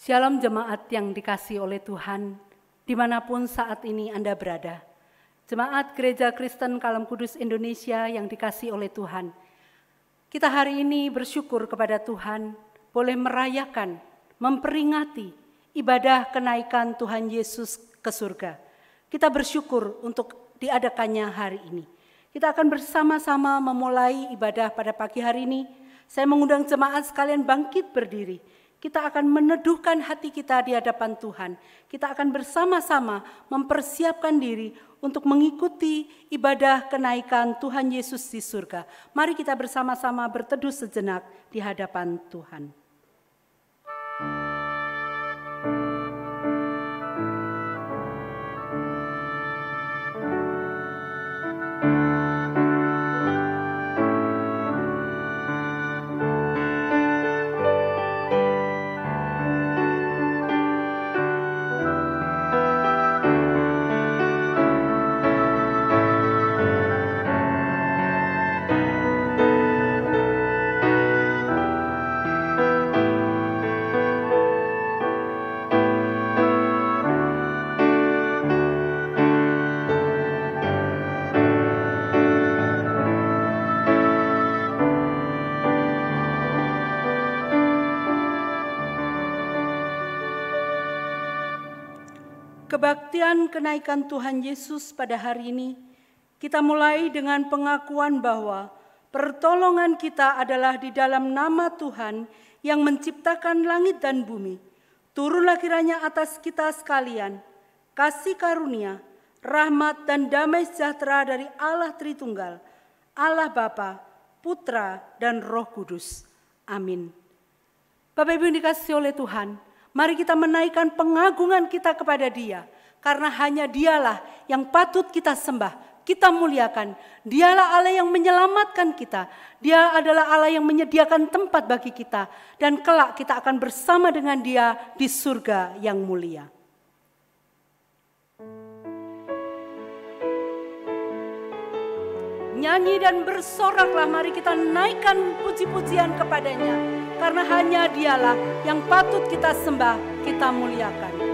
Shalom jemaat yang dikasihi oleh Tuhan, dimanapun saat ini Anda berada. Jemaat Gereja Kristen Kalem Kudus Indonesia yang dikasihi oleh Tuhan. Kita hari ini bersyukur kepada Tuhan, boleh merayakan, memperingati ibadah kenaikan Tuhan Yesus ke surga. Kita bersyukur untuk diadakannya hari ini. Kita akan bersama-sama memulai ibadah pada pagi hari ini. Saya mengundang jemaat sekalian bangkit berdiri. Kita akan meneduhkan hati kita di hadapan Tuhan. Kita akan bersama-sama mempersiapkan diri untuk mengikuti ibadah kenaikan Tuhan Yesus di surga. Mari kita bersama-sama berteduh sejenak di hadapan Tuhan. Kebaktian kenaikan Tuhan Yesus pada hari ini, kita mulai dengan pengakuan bahwa pertolongan kita adalah di dalam nama Tuhan yang menciptakan langit dan bumi. Turunlah kiranya atas kita sekalian kasih karunia, rahmat dan damai sejahtera dari Allah Tritunggal, Allah Bapa, Putra dan Roh Kudus. Amin. Bapak Ibu yang dikasihi oleh Tuhan, mari kita menaikkan pengagungan kita kepada Dia, karena hanya Dialah yang patut kita sembah, kita muliakan. Dialah Allah yang menyelamatkan kita. Dia adalah Allah yang menyediakan tempat bagi kita, dan kelak kita akan bersama dengan Dia di surga yang mulia. Nyanyi dan bersoraklah, mari kita naikkan puji-pujian kepadanya, karena hanya Dialah yang patut kita sembah, kita muliakan.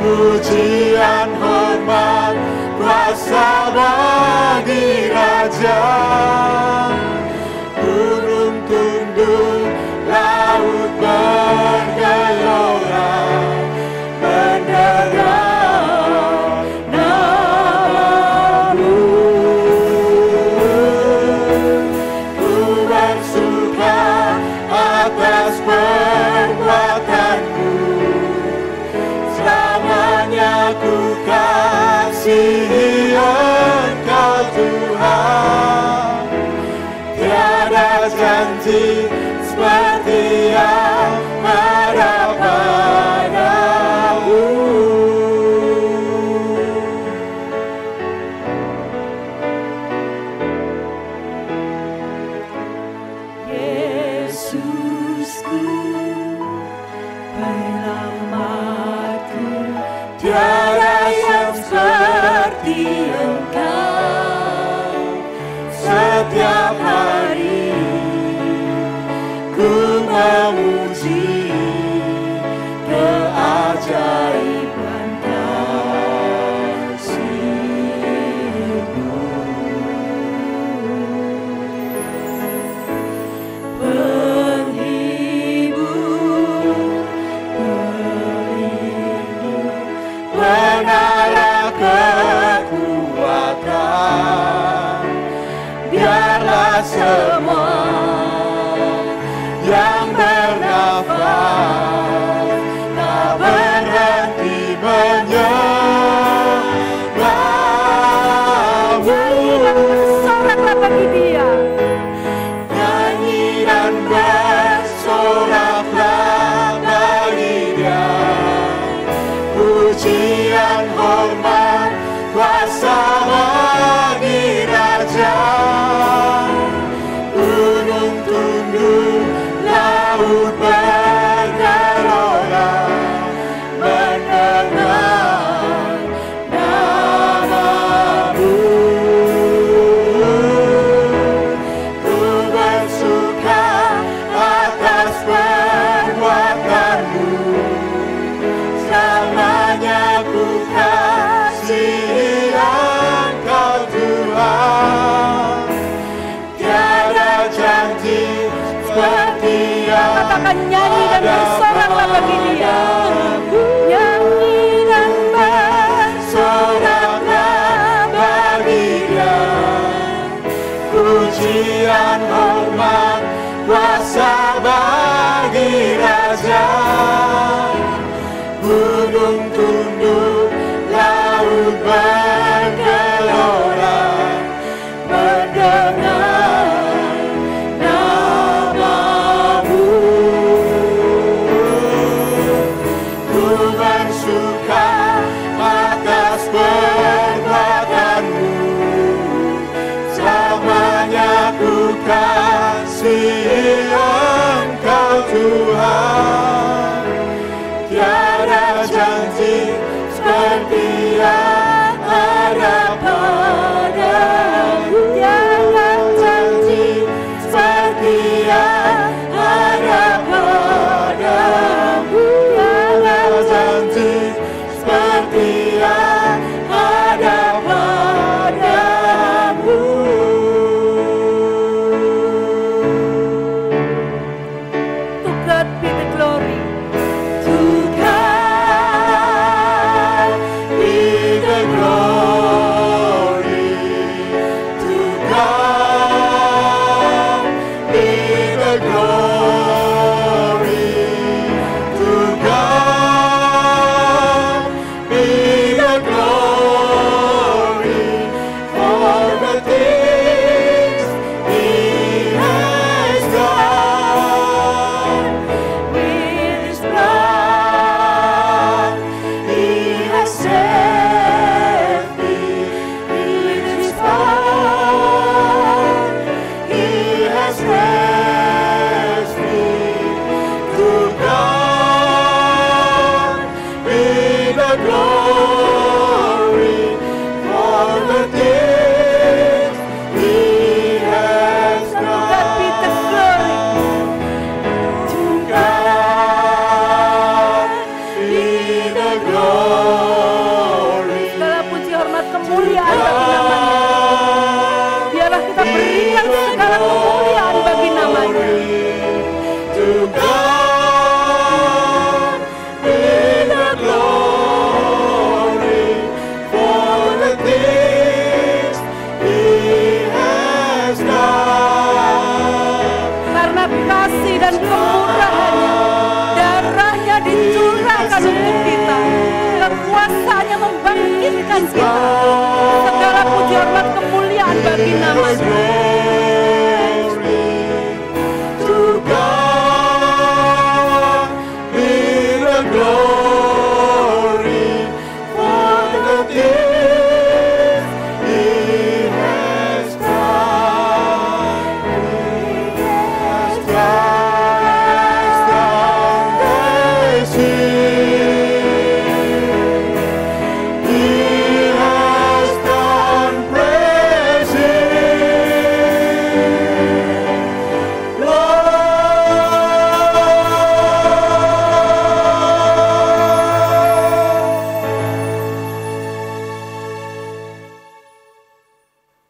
Pujian hormat kuasa bagi terjang, gunung tunduk, laut bergelora, mendengar namamu. Ku bersuka atas perbuatanku, selamanya ku kasihi Engkau Tuhan.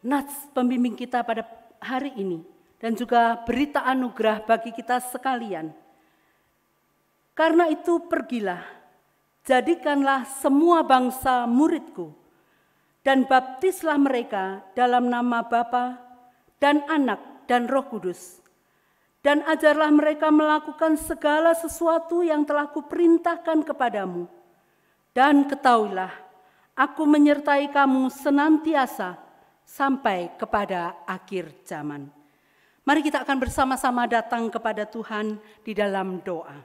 nats pembimbing kita pada hari ini dan juga berita anugerah bagi kita sekalian. Karena itu pergilah, jadikanlah semua bangsa muridku dan baptislah mereka dalam nama Bapa dan Anak dan Roh Kudus. Dan ajarlah mereka melakukan segala sesuatu yang telah kuperintahkan kepadamu. Dan ketahuilah, aku menyertai kamu senantiasa sampai kepada akhir zaman. Mari kita akan bersama-sama datang kepada Tuhan di dalam doa.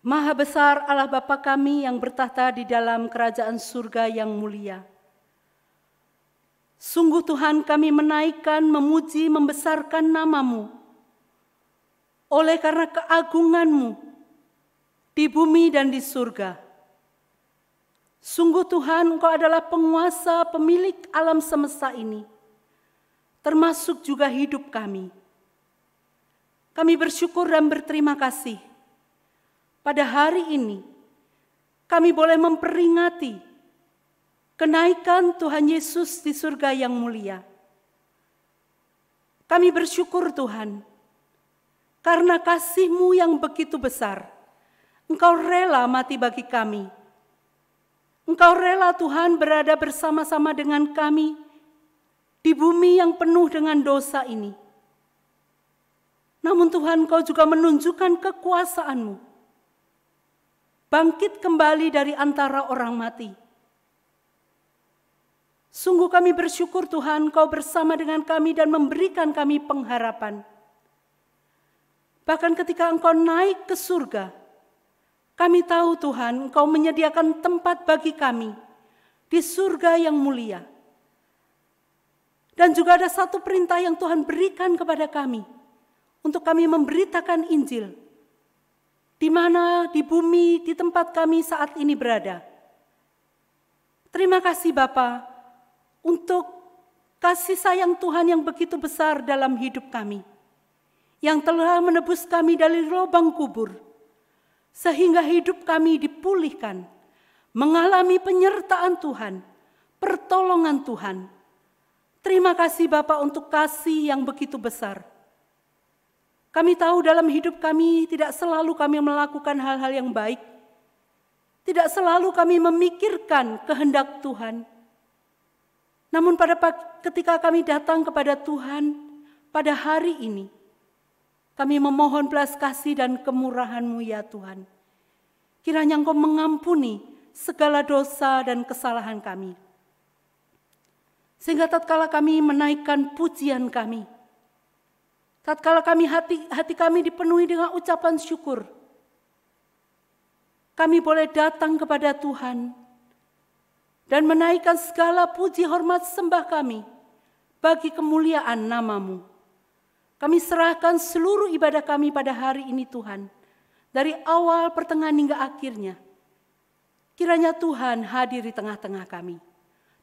Maha besar Allah Bapa kami yang bertahta di dalam kerajaan surga yang mulia. Sungguh Tuhan, kami menaikkan, memuji, membesarkan nama-Mu. Oleh karena keagungan-Mu di bumi dan di surga. Sungguh Tuhan, Engkau adalah penguasa, pemilik alam semesta ini, termasuk juga hidup kami. Kami bersyukur dan berterima kasih. Pada hari ini, kami boleh memperingati kenaikan Tuhan Yesus di surga yang mulia. Kami bersyukur Tuhan, karena kasih-Mu yang begitu besar, Engkau rela mati bagi kami. Engkau rela Tuhan berada bersama-sama dengan kami di bumi yang penuh dengan dosa ini. Namun Tuhan, Engkau juga menunjukkan kekuasaan-Mu. Bangkit kembali dari antara orang mati. Sungguh kami bersyukur Tuhan, Engkau bersama dengan kami dan memberikan kami pengharapan. Bahkan ketika Engkau naik ke surga, kami tahu Tuhan, Engkau menyediakan tempat bagi kami di surga yang mulia. Dan juga ada satu perintah yang Tuhan berikan kepada kami, untuk kami memberitakan Injil, di mana di bumi, di tempat kami saat ini berada. Terima kasih Bapa, untuk kasih sayang Tuhan yang begitu besar dalam hidup kami, yang telah menebus kami dari lubang kubur, sehingga hidup kami dipulihkan, mengalami penyertaan Tuhan, pertolongan Tuhan. Terima kasih Bapa untuk kasih yang begitu besar. Kami tahu dalam hidup kami tidak selalu kami melakukan hal-hal yang baik, tidak selalu kami memikirkan kehendak Tuhan. Namun ketika kami datang kepada Tuhan pada hari ini, kami memohon belas kasih dan kemurahan-Mu ya Tuhan. Kiranya Engkau mengampuni segala dosa dan kesalahan kami. Sehingga tatkala kami menaikkan pujian kami, tatkala hati kami dipenuhi dengan ucapan syukur, kami boleh datang kepada Tuhan dan menaikkan segala puji hormat sembah kami bagi kemuliaan nama-Mu. Kami serahkan seluruh ibadah kami pada hari ini Tuhan, dari awal, pertengahan hingga akhirnya. Kiranya Tuhan hadir di tengah-tengah kami.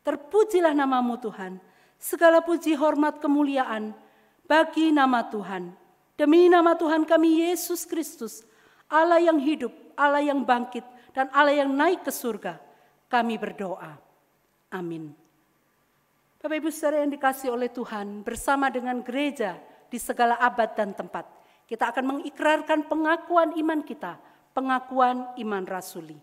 Terpujilah nama-Mu Tuhan, segala puji hormat kemuliaan bagi nama Tuhan. Demi nama Tuhan kami Yesus Kristus, Allah yang hidup, Allah yang bangkit, dan Allah yang naik ke surga, kami berdoa. Amin. Bapak Ibu saudara yang dikasihi oleh Tuhan, bersama dengan gereja di segala abad dan tempat, kita akan mengikrarkan pengakuan iman kita, pengakuan iman rasuli.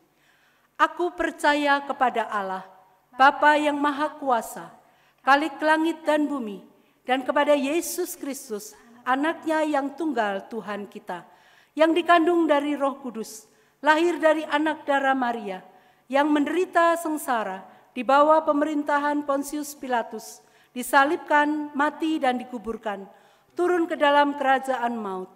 Aku percaya kepada Allah, Bapa yang Maha Kuasa, Khalik langit dan bumi, dan kepada Yesus Kristus, Anak-Nya yang tunggal Tuhan kita, yang dikandung dari Roh Kudus, lahir dari anak darah Maria, yang menderita sengsara di bawah pemerintahan Pontius Pilatus, disalibkan, mati dan dikuburkan, turun ke dalam kerajaan maut.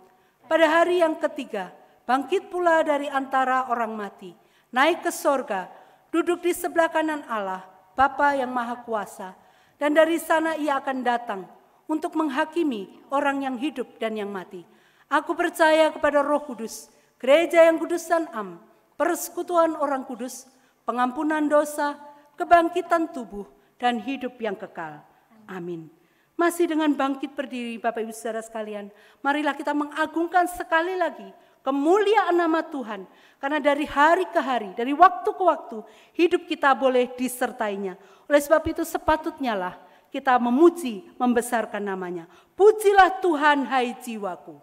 Pada hari yang ketiga, bangkit pula dari antara orang mati, naik ke sorga, duduk di sebelah kanan Allah, Bapa yang Maha Kuasa, dan dari sana Ia akan datang untuk menghakimi orang yang hidup dan yang mati. Aku percaya kepada Roh Kudus, gereja yang kudus dan am, persekutuan orang kudus, pengampunan dosa, kebangkitan tubuh, dan hidup yang kekal. Amin. Masih dengan bangkit berdiri Bapak Ibu Saudara sekalian, marilah kita mengagungkan sekali lagi kemuliaan nama Tuhan. Karena dari hari ke hari, dari waktu ke waktu, hidup kita boleh disertainya. Oleh sebab itu sepatutnya lah kita memuji, membesarkan namanya. Pujilah Tuhan, hai jiwaku.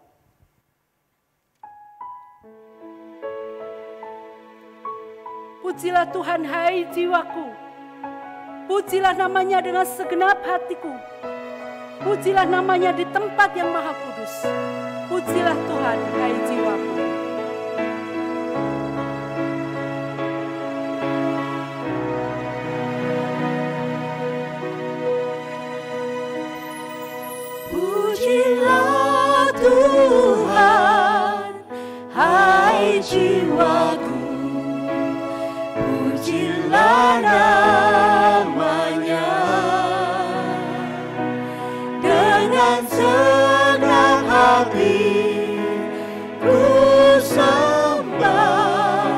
Pujilah Tuhan, hai jiwaku. Pujilah namanya dengan segenap hatiku. Pujilah namanya di tempat yang maha kudus. Pujilah Tuhan, hai jiwaku. Pujilah Tuhan, hai jiwaku. Pujilah namanya dengan senang hati. Ku sembah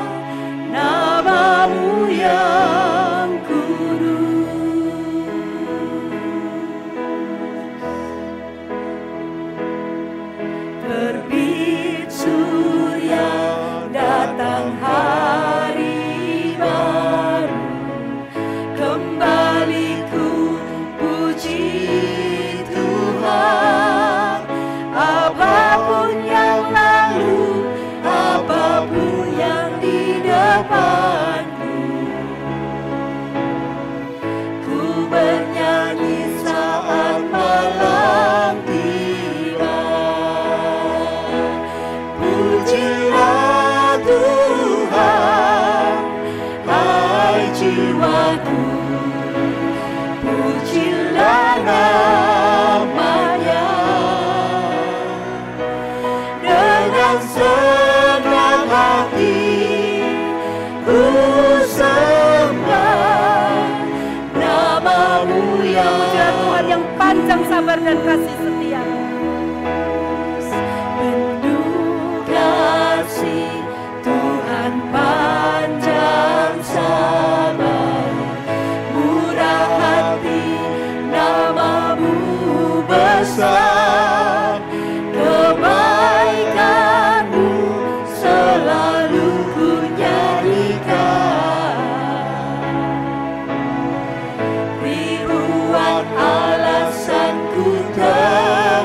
namamu yang kudus. Terbit surya, datang hari baru, kembali ku puji Tuhan. Apapun yang lalu, apapun yang di depanku, ku bernyanyi saat malam tiba. Pujilah Tuhan, hai jiwaku. Pujilah namanya dengan senang hati. Ku sembah namamu yang Pujilah Tuhan yang panjang sabar dan kasih setia. penuh kasih. Tuhan panjang sabar, murah hati, namamu besar. Kebaikanmu selalu ku nyanyikan. Ribuan alasan ku temukan.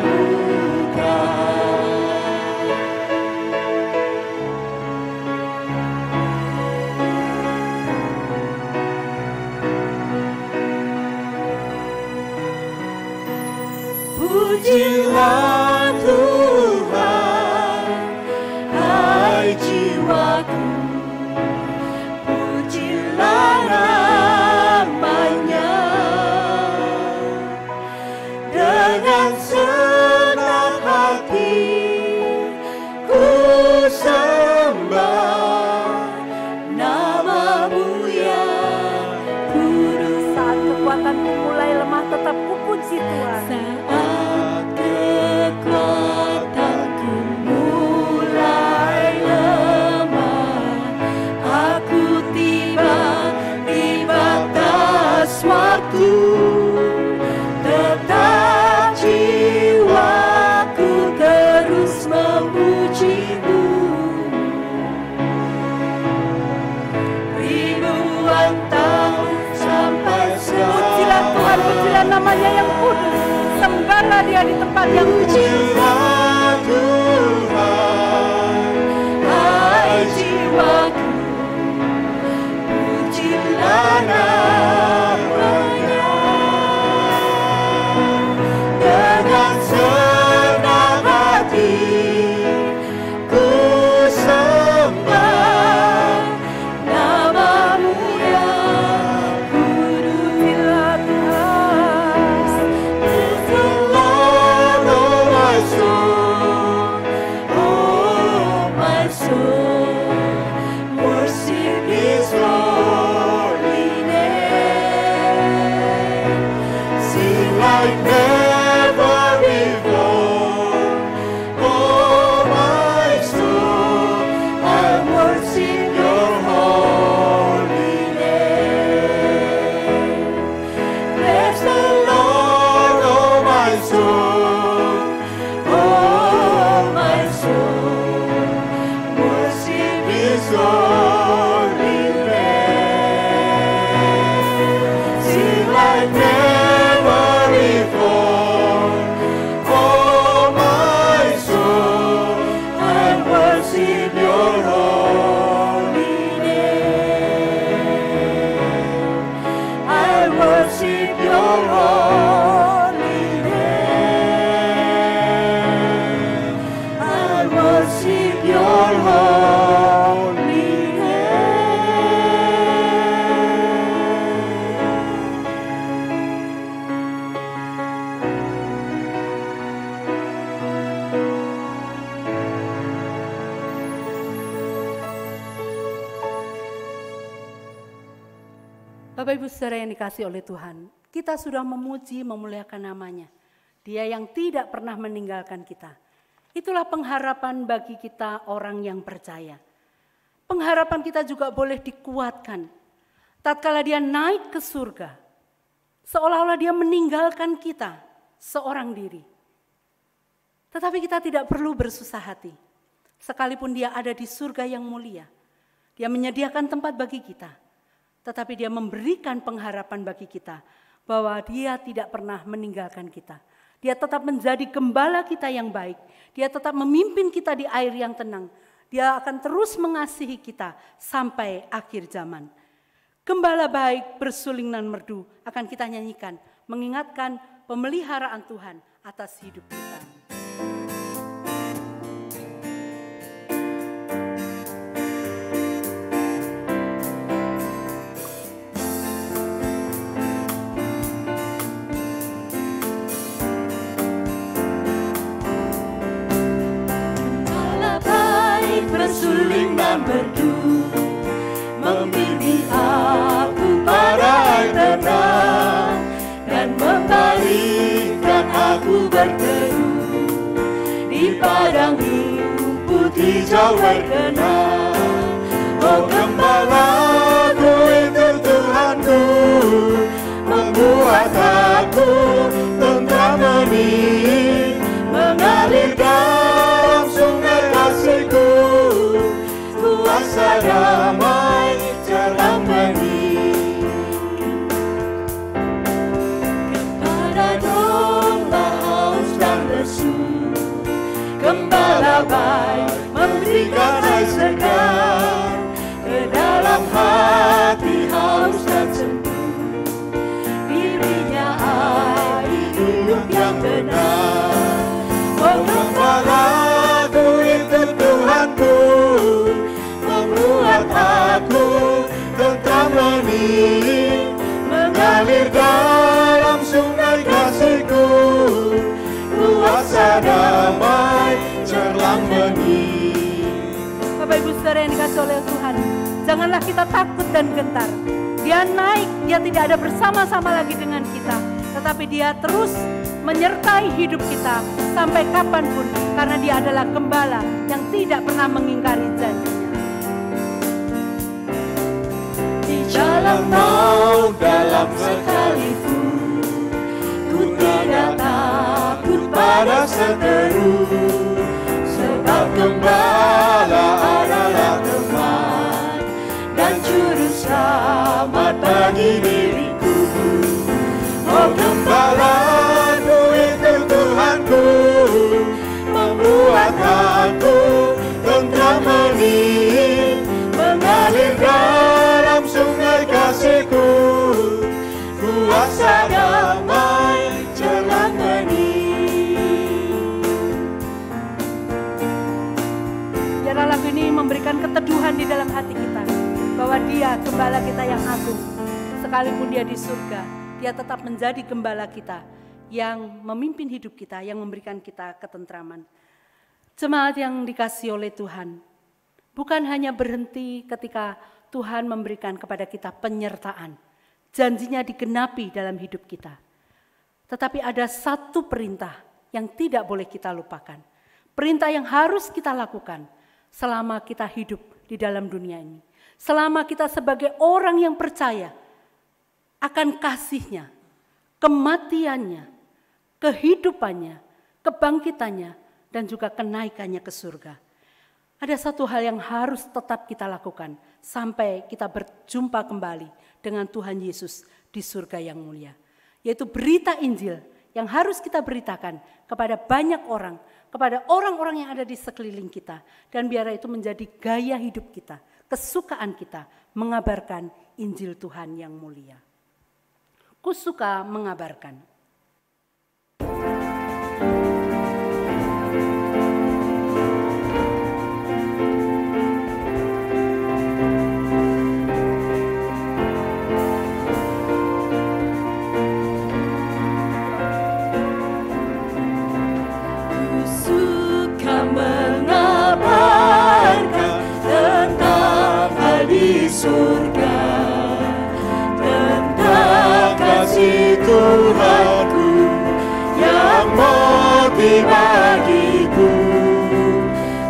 Pujilah Tuhan, hai jiwaku. Pujilah namanya dengan senang hati. Ku sembah namamu yang kudus. Saat kekuatanku mulai lemah, tetap kupuji Tuhan. Saat kekuatanku mulai lemah, aku tiba di batas waktu. Tetap jiwaku terus memujimu. Ribuan tahun sampai Pujilah Tuhan, pujilah namanya yang kudus. Sembahlah dia di tempat yang kudus. Pujilah Tuhan, hai jiwaku. Pujilah namanya dengan senang hati. Ku sembah namamu yang kudus. Pujilah Tuhan. Praise the Lord, oh my soul, oh my soul, worship His holy name. Sing like never before, oh my soul, I worship Your holy name. Bless the Lord, oh my soul, like never before. Oh, my soul, I worship your holy name. I worship your holy name. I worship your holy Bapak Ibu Saudara yang dikasihi oleh Tuhan, kita sudah memuji memuliakan namanya. Dia yang tidak pernah meninggalkan kita. Itulah pengharapan bagi kita orang yang percaya. Pengharapan kita juga boleh dikuatkan. Tatkala dia naik ke surga, seolah-olah dia meninggalkan kita seorang diri. Tetapi kita tidak perlu bersusah hati. Sekalipun dia ada di surga yang mulia, dia menyediakan tempat bagi kita. Tetapi dia memberikan pengharapan bagi kita bahwa dia tidak pernah meninggalkan kita. Dia tetap menjadi gembala kita yang baik. Dia tetap memimpin kita di air yang tenang. Dia akan terus mengasihi kita sampai akhir zaman. Gembala baik bersuling nan merdu akan kita nyanyikan, mengingatkan pemeliharaan Tuhan atas hidup kita. Bersuling dan merdu, membimbing aku pada air tenang, dan membalikkan aku berteduh di padang rumput hijau berkenan. Oh, gembalaku itu Tuhanku, membuat aku tentram hening, mengalir dalam sungai kasihku. Kuasa damai cerah bening, kepada domba haus dan lesu, gembala baik memberikan air segar, ke dalam hati haus dan sendu, dirinya air hidup yang benar. Oh, gembalaku itu Tuhanku, membuat aku tentram hening, mengalir dalam sungai kasihku. Kuasa damai cerlang bening. Bapak Ibu Saudara yang dikasihi oleh Tuhan, janganlah kita takut dan gentar. Dia naik, dia tidak ada bersama-sama lagi dengan kita, tetapi dia terus menyertai hidup kita sampai kapanpun, karena dia adalah gembala yang tidak pernah mengingkari janjinya. Di jalan maut dalam sekalipun, ku tidak takut pada seteru, sebab gembala adalah teman dan juru selamat bagi diriku. Oh, gembalaku itu Tuhanku, membuat aku tentram hening, mengalir dalam sungai kasihku. Kuasa damai cerah bening. Biarlah lagu ini memberikan keteduhan di dalam hati kita, bahwa dia gembala kita yang agung. Sekalipun dia di surga, dia tetap menjadi gembala kita yang memimpin hidup kita, yang memberikan kita ketentraman. Jemaat yang dikasihi oleh Tuhan, bukan hanya berhenti ketika Tuhan memberikan kepada kita penyertaan, janjinya digenapi dalam hidup kita. Tetapi ada satu perintah yang tidak boleh kita lupakan. Perintah yang harus kita lakukan selama kita hidup di dalam dunia ini. Selama kita sebagai orang yang percaya akan kasih-Nya, kematiannya, kehidupannya, kebangkitannya, dan juga kenaikannya ke surga. Ada satu hal yang harus tetap kita lakukan sampai kita berjumpa kembali dengan Tuhan Yesus di surga yang mulia. yaitu berita Injil yang harus kita beritakan kepada banyak orang, kepada orang-orang yang ada di sekeliling kita. Dan biarlah itu menjadi gaya hidup kita, kesukaan kita mengabarkan Injil Tuhan yang mulia. Ku suka mengabarkan. Surga tentang kasih Tuhanku yang mati bagiku.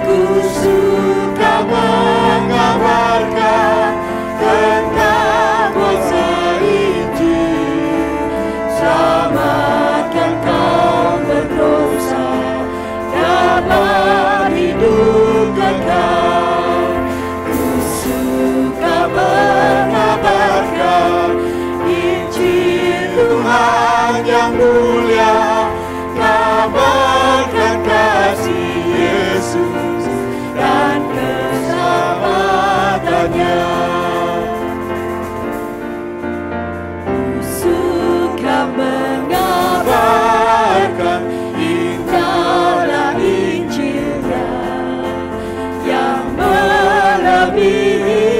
Ku suka mengabarkan tentang kuasa Injil. Selamatkan kaum berdosa dapat hidup kekal. Mengabarkan Injil Tuhan yang mulia, kabarkan kasih Yesus dan keselamatannya. Ku suka mengabarkan indahnya Injilnya yang melebihi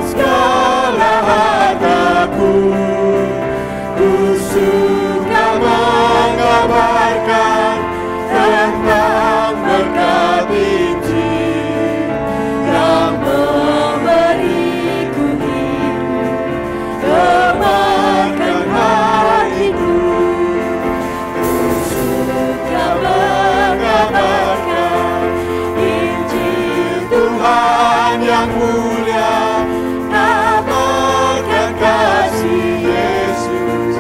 segala hartaku. Ku suka mengabarkan tentang berkat Injil yang memberiku hidup, tebarkan hatiku. Ku suka mengabarkan Injil Tuhan yang mulia, kasih Yesus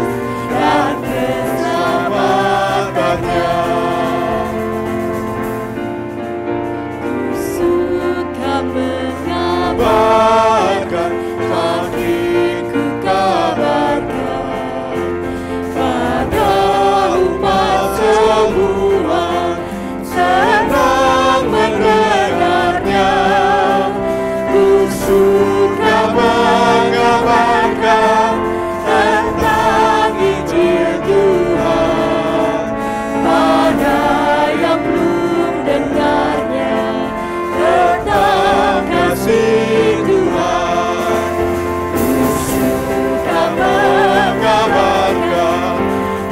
dan keselamatannya. Ku suka mengabarkan, makin ku kabarkan pada umat semua, senang mendengarnya. Ku suka mengabarkan tentang Injil Tuhan pada yang belum dengarnya, tentang kasih Tuhan. Ku suka mengabarkan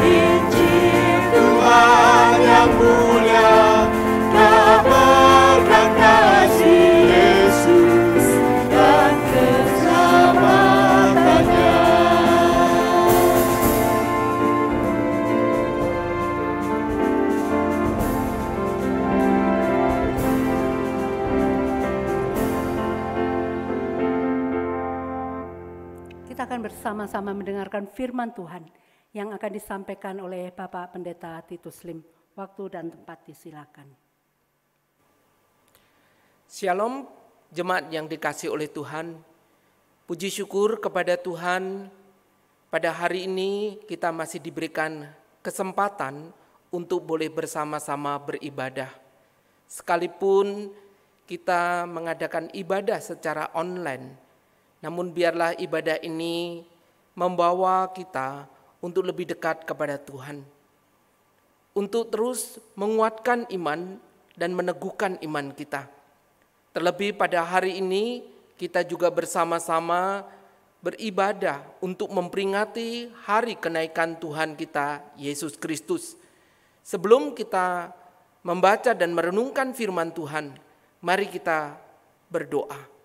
Injil Tuhan yang mulia, kabarkan kasih Yesus dan keselamatannya. Kita akan bersama-sama mendengarkan firman Tuhan yang akan disampaikan oleh Bapak Pendeta Titus Lim. Waktu dan tempat disilakan. Shalom, jemaat yang dikasihi oleh Tuhan. Puji syukur kepada Tuhan, pada hari ini kita masih diberikan kesempatan untuk boleh bersama-sama beribadah. Sekalipun kita mengadakan ibadah secara online, namun biarlah ibadah ini membawa kita untuk lebih dekat kepada Tuhan, untuk terus menguatkan iman dan meneguhkan iman kita. Terlebih pada hari ini kita juga bersama-sama beribadah untuk memperingati hari kenaikan Tuhan kita Yesus Kristus. Sebelum kita membaca dan merenungkan firman Tuhan, mari kita berdoa.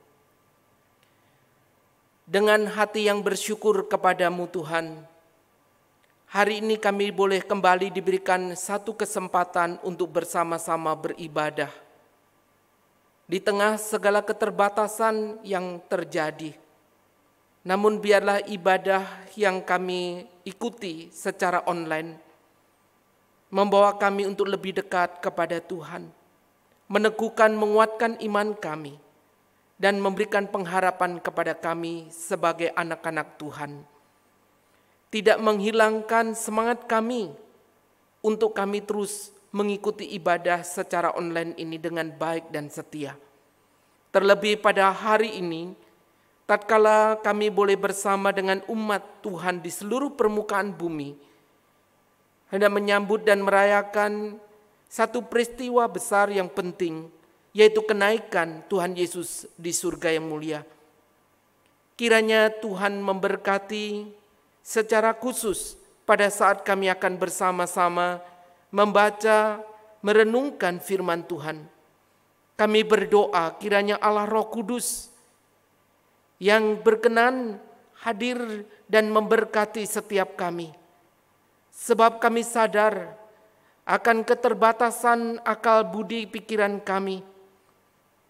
Dengan hati yang bersyukur kepadamu Tuhan, hari ini kami boleh kembali diberikan satu kesempatan untuk bersama-sama beribadah. Di tengah segala keterbatasan yang terjadi, namun biarlah ibadah yang kami ikuti secara online membawa kami untuk lebih dekat kepada Tuhan, meneguhkan, menguatkan iman kami, dan memberikan pengharapan kepada kami sebagai anak-anak Tuhan. tidak menghilangkan semangat kami untuk kami terus mengikuti ibadah secara online ini dengan baik dan setia. Terlebih pada hari ini, tatkala kami boleh bersama dengan umat Tuhan di seluruh permukaan bumi, hendak menyambut dan merayakan satu peristiwa besar yang penting, yaitu kenaikan Tuhan Yesus di surga yang mulia. Kiranya Tuhan memberkati secara khusus pada saat kami akan bersama-sama membaca, merenungkan firman Tuhan. Kami berdoa kiranya Allah Roh Kudus yang berkenan hadir dan memberkati setiap kami. Sebab kami sadar akan keterbatasan akal budi pikiran kami,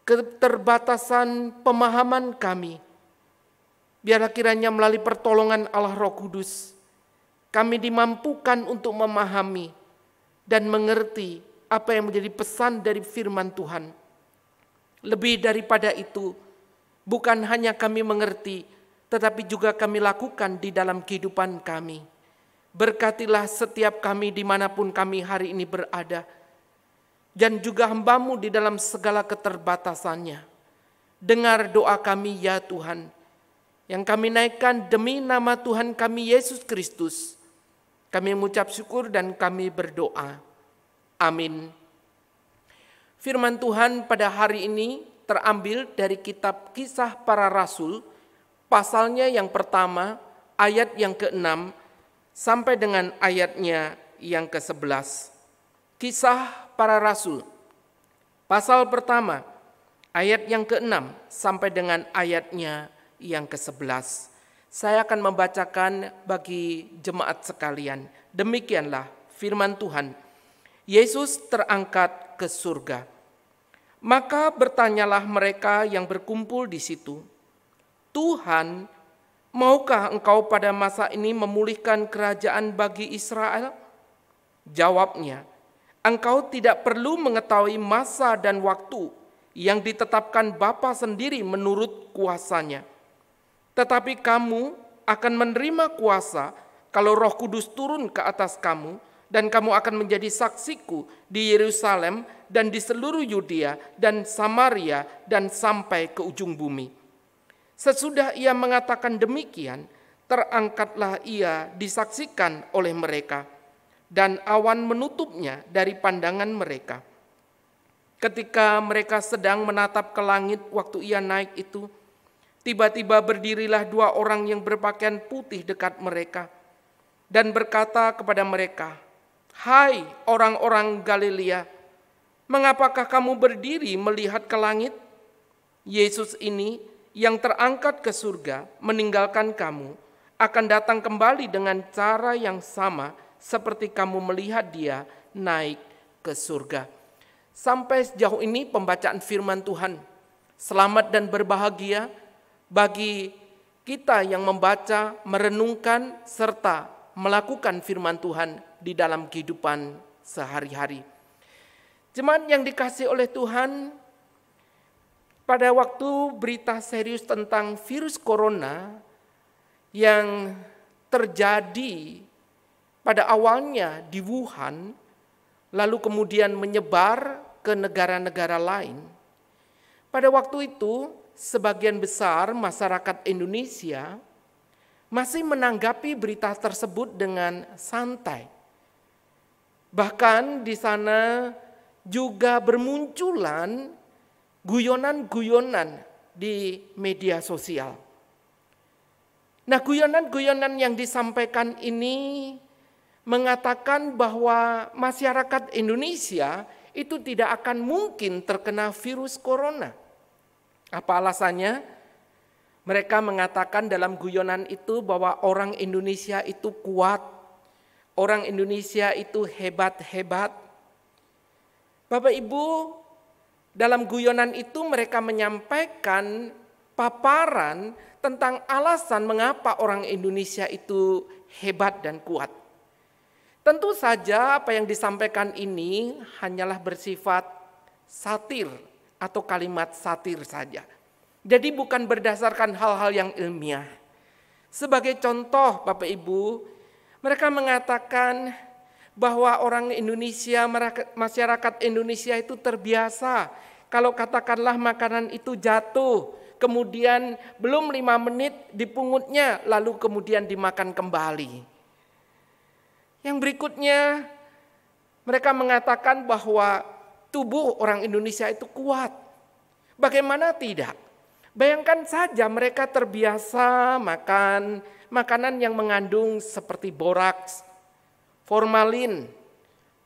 keterbatasan pemahaman kami. Biarlah kiranya melalui pertolongan Allah Roh Kudus, kami dimampukan untuk memahami dan mengerti apa yang menjadi pesan dari firman Tuhan. Lebih daripada itu, bukan hanya kami mengerti, tetapi juga kami lakukan di dalam kehidupan kami. Berkatilah setiap kami dimanapun kami hari ini berada, dan juga hamba-Mu di dalam segala keterbatasannya. Dengar doa kami ya Tuhan, yang kami naikkan demi nama Tuhan kami Yesus Kristus. Kami mengucap syukur dan kami berdoa. Amin. Firman Tuhan pada hari ini terambil dari kitab Kisah Para Rasul, pasalnya yang pertama, ayat yang ke-6, sampai dengan ayatnya yang ke-11. Kisah Para Rasul, pasal pertama, ayat yang ke-6, sampai dengan ayatnya yang ke-11. Saya akan membacakan bagi jemaat sekalian. Demikianlah firman Tuhan. Yesus terangkat ke surga. Maka bertanyalah mereka yang berkumpul di situ, Tuhan, maukah Engkau pada masa ini memulihkan kerajaan bagi Israel? Jawabnya, Engkau tidak perlu mengetahui masa dan waktu yang ditetapkan Bapa sendiri menurut kuasanya. Tetapi kamu akan menerima kuasa kalau Roh Kudus turun ke atas kamu, dan kamu akan menjadi saksiku di Yerusalem dan di seluruh Yudea dan Samaria dan sampai ke ujung bumi. Sesudah ia mengatakan demikian, terangkatlah ia disaksikan oleh mereka, dan awan menutupnya dari pandangan mereka. Ketika mereka sedang menatap ke langit waktu ia naik itu, tiba-tiba berdirilah dua orang yang berpakaian putih dekat mereka dan berkata kepada mereka, "Hai orang-orang Galilea, mengapakah kamu berdiri melihat ke langit? Yesus ini yang terangkat ke surga meninggalkan kamu akan datang kembali dengan cara yang sama seperti kamu melihat dia naik ke surga." Sampai sejauh ini pembacaan firman Tuhan. Selamat dan berbahagia bagi kita yang membaca, merenungkan, serta melakukan firman Tuhan di dalam kehidupan sehari-hari. Jemaat yang dikasihi oleh Tuhan, pada waktu berita serius tentang virus corona yang terjadi pada awalnya di Wuhan, lalu kemudian menyebar ke negara-negara lain. Pada waktu itu, sebagian besar masyarakat Indonesia masih menanggapi berita tersebut dengan santai. Bahkan di sana juga bermunculan guyonan-guyonan di media sosial. Nah, guyonan-guyonan yang disampaikan ini mengatakan bahwa masyarakat Indonesia itu tidak akan mungkin terkena virus corona. Apa alasannya? Mereka mengatakan dalam guyonan itu bahwa orang Indonesia itu kuat, orang Indonesia itu hebat-hebat. Bapak Ibu, dalam guyonan itu mereka menyampaikan paparan tentang alasan mengapa orang Indonesia itu hebat dan kuat. Tentu saja apa yang disampaikan ini hanyalah bersifat satir atau kalimat satir saja. Jadi bukan berdasarkan hal-hal yang ilmiah. Sebagai contoh Bapak Ibu, mereka mengatakan bahwa orang Indonesia, masyarakat Indonesia itu terbiasa kalau katakanlah makanan itu jatuh, kemudian belum 5 menit dipungutnya, lalu kemudian dimakan kembali. Yang berikutnya, mereka mengatakan bahwa tubuh orang Indonesia itu kuat. Bagaimana tidak? Bayangkan saja mereka terbiasa makan makanan yang mengandung seperti boraks, formalin,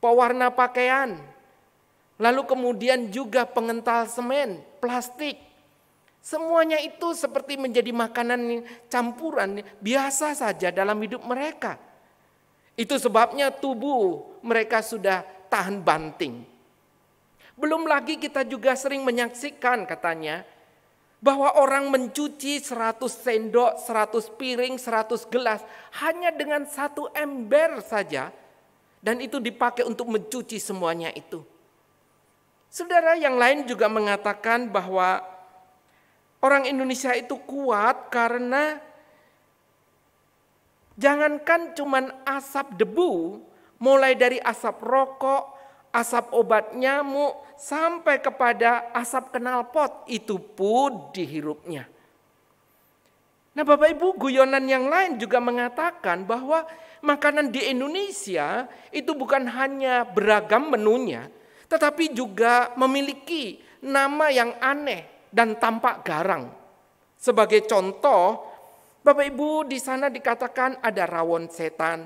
pewarna pakaian, lalu kemudian juga pengental semen, plastik. Semuanya itu seperti menjadi makanan campuran biasa saja dalam hidup mereka. Itu sebabnya tubuh mereka sudah tahan banting. Belum lagi kita juga sering menyaksikan katanya bahwa orang mencuci 100 sendok, 100 piring, 100 gelas hanya dengan 1 ember saja, dan itu dipakai untuk mencuci semuanya itu. Saudara, yang lain juga mengatakan bahwa orang Indonesia itu kuat karena jangankan cuman asap debu, mulai dari asap rokok, asap obat nyamuk, sampai kepada asap knalpot, itu pun dihirupnya. Nah Bapak Ibu, guyonan yang lain juga mengatakan bahwa makanan di Indonesia itu bukan hanya beragam menunya, tetapi juga memiliki nama yang aneh dan tampak garang. Sebagai contoh, Bapak Ibu, di sana dikatakan ada rawon setan,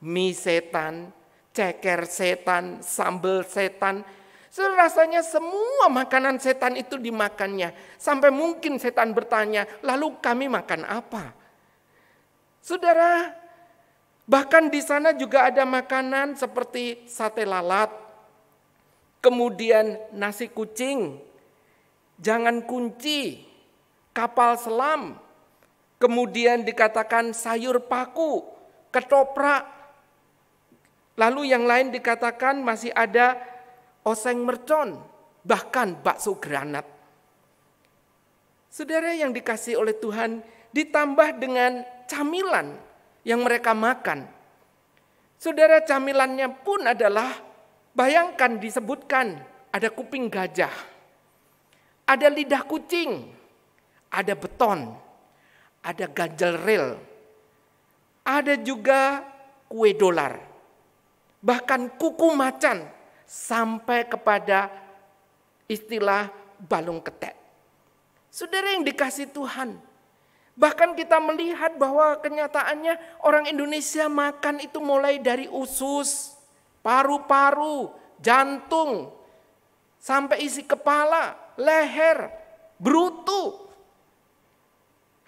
mie setan, ceker setan, sambal setan. Rasanya semua makanan setan itu dimakannya. Sampai mungkin setan bertanya, lalu kami makan apa? Saudara, bahkan di sana juga ada makanan seperti sate lalat, kemudian nasi kucing, jangan kunci, kapal selam, kemudian dikatakan sayur paku, ketoprak. Lalu yang lain dikatakan masih ada oseng mercon, bahkan bakso granat. Saudara yang dikasihi oleh Tuhan, ditambah dengan camilan yang mereka makan. Saudara, camilannya pun adalah, bayangkan disebutkan ada kuping gajah, ada lidah kucing, ada beton, ada ganjel rel, ada juga kue dolar. Bahkan kuku macan, sampai kepada istilah balung ketek. Saudara yang dikasihi Tuhan, bahkan kita melihat bahwa kenyataannya orang Indonesia makan itu mulai dari usus, paru-paru, jantung, sampai isi kepala, leher, brutu.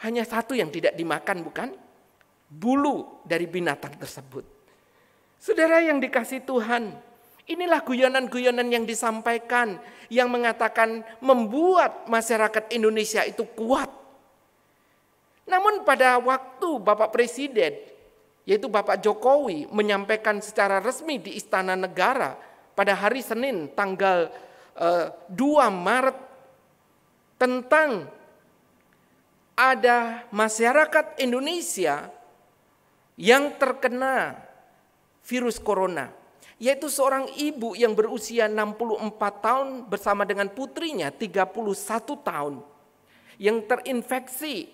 Hanya satu yang tidak dimakan, bukan? Bulu dari binatang tersebut. Saudara yang dikasihi Tuhan, inilah guyonan-guyonan yang disampaikan, yang mengatakan membuat masyarakat Indonesia itu kuat. Namun pada waktu Bapak Presiden, yaitu Bapak Jokowi, menyampaikan secara resmi di Istana Negara pada hari Senin tanggal 2 Maret tentang ada masyarakat Indonesia yang terkena virus corona, yaitu seorang ibu yang berusia 64 tahun bersama dengan putrinya 31 tahun yang terinfeksi,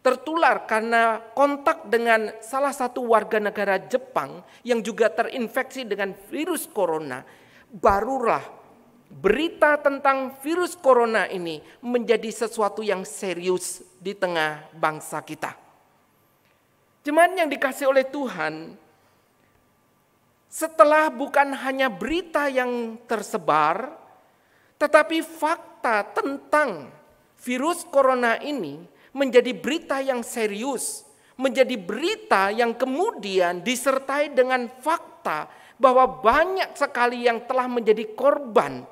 tertular karena kontak dengan salah satu warga negara Jepang yang juga terinfeksi dengan virus corona. Barulah berita tentang virus corona ini menjadi sesuatu yang serius di tengah bangsa kita. Jemaat yang dikasihi oleh Tuhan, setelah bukan hanya berita yang tersebar, tetapi fakta tentang virus corona ini menjadi berita yang serius, menjadi berita yang kemudian disertai dengan fakta bahwa banyak sekali yang telah menjadi korban.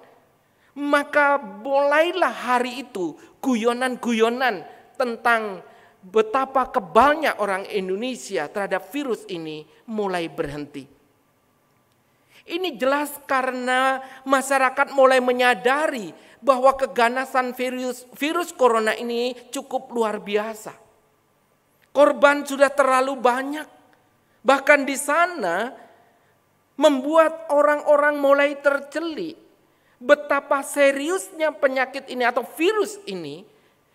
Maka mulailah hari itu guyonan-guyonan tentang betapa kebalnya orang Indonesia terhadap virus ini mulai berhenti. Ini jelas karena masyarakat mulai menyadari bahwa keganasan virus corona ini cukup luar biasa. Korban sudah terlalu banyak. Bahkan di sana membuat orang-orang mulai tercelik. Betapa seriusnya penyakit ini atau virus ini,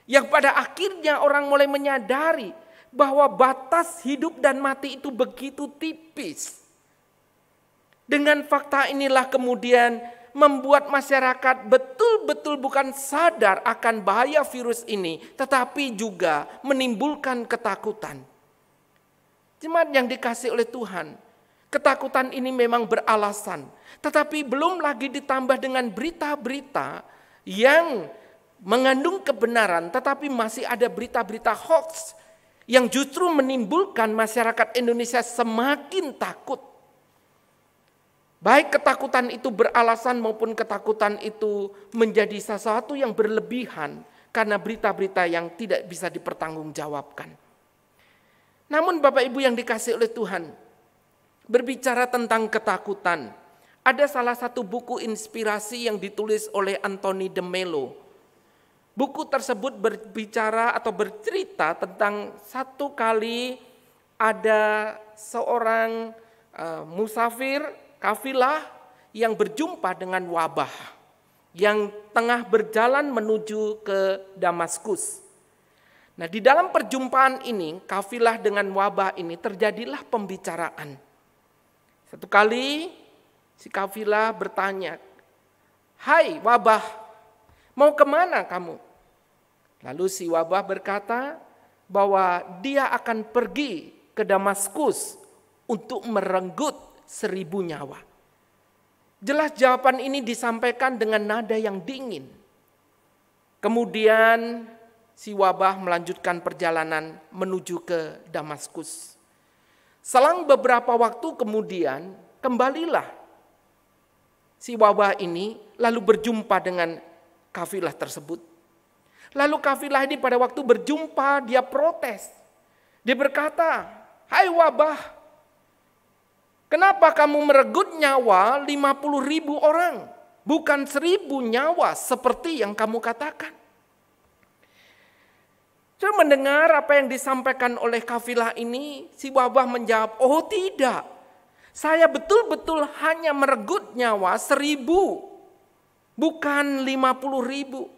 yang pada akhirnya orang mulai menyadari bahwa batas hidup dan mati itu begitu tipis. Dengan fakta inilah kemudian membuat masyarakat betul-betul bukan sadar akan bahaya virus ini, tetapi juga menimbulkan ketakutan. Jemaat yang dikasihi oleh Tuhan, ketakutan ini memang beralasan, tetapi belum lagi ditambah dengan berita-berita yang mengandung kebenaran, tetapi masih ada berita-berita hoax yang justru menimbulkan masyarakat Indonesia semakin takut. Baik ketakutan itu beralasan maupun ketakutan itu menjadi sesuatu yang berlebihan karena berita-berita yang tidak bisa dipertanggungjawabkan. Namun Bapak Ibu yang dikasihi oleh Tuhan, berbicara tentang ketakutan, ada salah satu buku inspirasi yang ditulis oleh Anthony de Mello. Buku tersebut berbicara atau bercerita tentang satu kali ada seorang musafir kafilah yang berjumpa dengan wabah yang tengah berjalan menuju ke Damaskus. Nah, di dalam perjumpaan ini, kafilah dengan wabah ini terjadilah pembicaraan. Satu kali si kafilah bertanya, "Hai wabah, mau kemana kamu?" Lalu si wabah berkata bahwa dia akan pergi ke Damaskus untuk merenggut 1000 nyawa. Jelas jawaban ini disampaikan dengan nada yang dingin. Kemudian si wabah melanjutkan perjalanan menuju ke Damaskus. Selang beberapa waktu kemudian kembalilah si wabah ini lalu berjumpa dengan kafilah tersebut. Lalu kafilah ini pada waktu berjumpa dia protes. Dia berkata, "Hai wabah, kenapa kamu merenggut nyawa 50.000 orang, bukan 1.000 nyawa seperti yang kamu katakan?" Saya mendengar apa yang disampaikan oleh kafilah ini, si wabah menjawab, "Oh tidak, saya betul-betul hanya merenggut nyawa 1.000, bukan 50.000.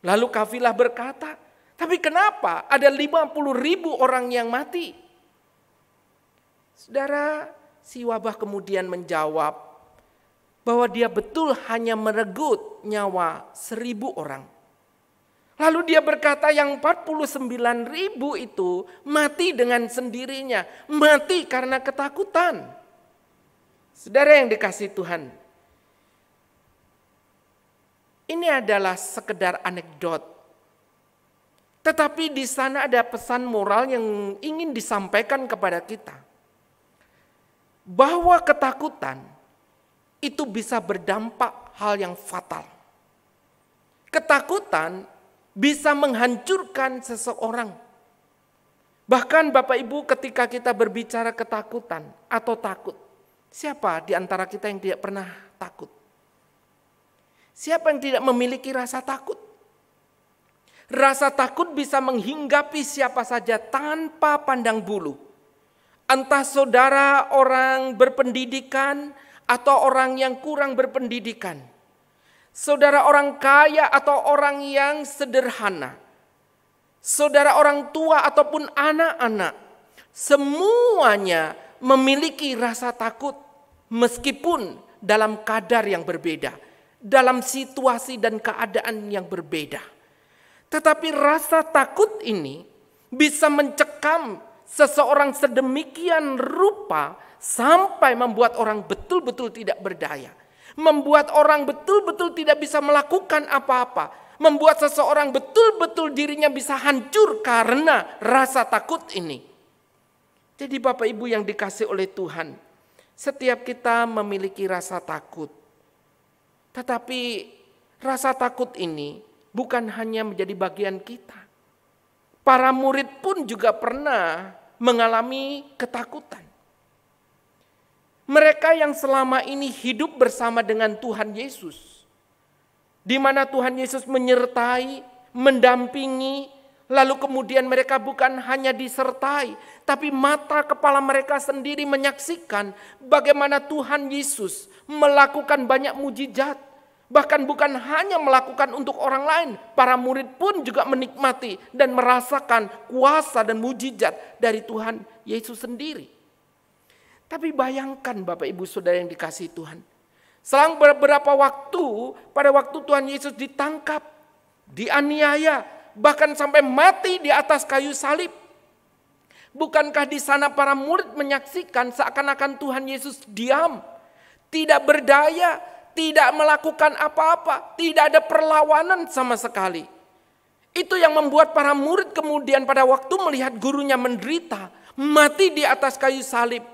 Lalu kafilah berkata, "Tapi kenapa ada 50.000 orang yang mati?" Saudara, si wabah kemudian menjawab bahwa dia betul hanya merenggut nyawa 1.000 orang. Lalu dia berkata yang 49.000 itu mati dengan sendirinya, mati karena ketakutan. Saudara yang dikasihi Tuhan, ini adalah sekedar anekdot. Tetapi di sana ada pesan moral yang ingin disampaikan kepada kita. Bahwa ketakutan itu bisa berdampak hal yang fatal. Ketakutan bisa menghancurkan seseorang. Bahkan Bapak Ibu ketika kita berbicara ketakutan atau takut, siapa di antara kita yang tidak pernah takut? Siapa yang tidak memiliki rasa takut? Rasa takut bisa menghinggapi siapa saja tanpa pandang bulu. Entah saudara orang berpendidikan atau orang yang kurang berpendidikan. Saudara orang kaya atau orang yang sederhana. Saudara orang tua ataupun anak-anak. Semuanya memiliki rasa takut meskipun dalam kadar yang berbeda. Dalam situasi dan keadaan yang berbeda. Tetapi rasa takut ini bisa mencekam seseorang sedemikian rupa sampai membuat orang betul-betul tidak berdaya. Membuat orang betul-betul tidak bisa melakukan apa-apa. Membuat seseorang betul-betul dirinya bisa hancur karena rasa takut ini. Jadi Bapak Ibu yang dikasihi oleh Tuhan, setiap kita memiliki rasa takut. Tetapi rasa takut ini bukan hanya menjadi bagian kita. Para murid pun juga pernah mengalami ketakutan. Mereka yang selama ini hidup bersama dengan Tuhan Yesus, di mana Tuhan Yesus menyertai, mendampingi, Lalu kemudian mereka bukan hanya disertai, tapi mata kepala mereka sendiri menyaksikan bagaimana Tuhan Yesus melakukan banyak mujizat. Bahkan bukan hanya melakukan untuk orang lain, para murid pun juga menikmati dan merasakan kuasa dan mujizat dari Tuhan Yesus sendiri. Tapi bayangkan Bapak Ibu Saudara yang dikasihi Tuhan, selang beberapa waktu, pada waktu Tuhan Yesus ditangkap, dianiaya, bahkan sampai mati di atas kayu salib. Bukankah di sana para murid menyaksikan seakan-akan Tuhan Yesus diam, tidak berdaya, tidak melakukan apa-apa, tidak ada perlawanan sama sekali. Itu yang membuat para murid kemudian pada waktu melihat gurunya menderita, mati di atas kayu salib.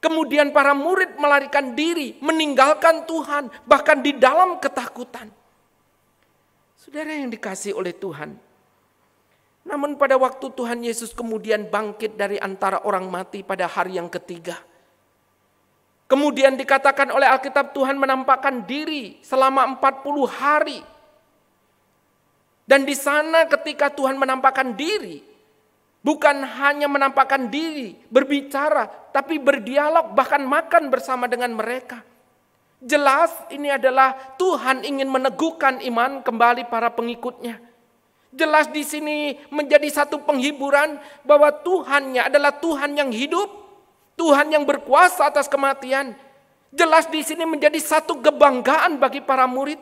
Kemudian para murid melarikan diri, meninggalkan Tuhan, bahkan di dalam ketakutan. Saudara yang dikasihi oleh Tuhan, namun pada waktu Tuhan Yesus kemudian bangkit dari antara orang mati pada hari yang ketiga. Kemudian dikatakan oleh Alkitab Tuhan menampakkan diri selama 40 hari. Dan di sana ketika Tuhan menampakkan diri, bukan hanya menampakkan diri, berbicara, tapi berdialog, bahkan makan bersama dengan mereka. Jelas ini adalah Tuhan ingin meneguhkan iman kembali para pengikutnya. Jelas di sini menjadi satu penghiburan bahwa Tuhannya adalah Tuhan yang hidup, Tuhan yang berkuasa atas kematian. Jelas di sini menjadi satu kebanggaan bagi para murid,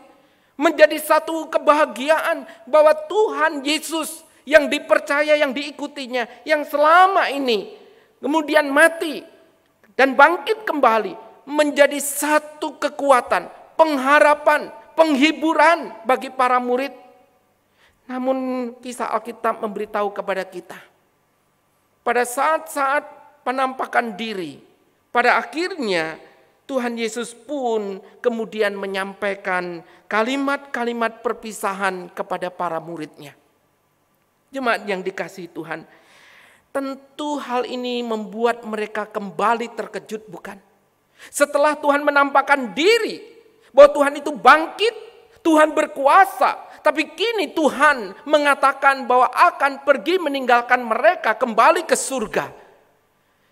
menjadi satu kebahagiaan bahwa Tuhan Yesus yang dipercaya, yang diikutinya, yang selama ini kemudian mati dan bangkit kembali, menjadi satu kekuatan, pengharapan, penghiburan bagi para murid. Namun kisah Alkitab memberitahu kepada kita, pada saat-saat penampakan diri, pada akhirnya Tuhan Yesus pun kemudian menyampaikan kalimat-kalimat perpisahan kepada para muridnya. Jemaat yang dikasihi Tuhan, tentu hal ini membuat mereka kembali terkejut, bukan? Setelah Tuhan menampakkan diri bahwa Tuhan itu bangkit, Tuhan berkuasa, tapi kini Tuhan mengatakan bahwa akan pergi meninggalkan mereka kembali ke surga.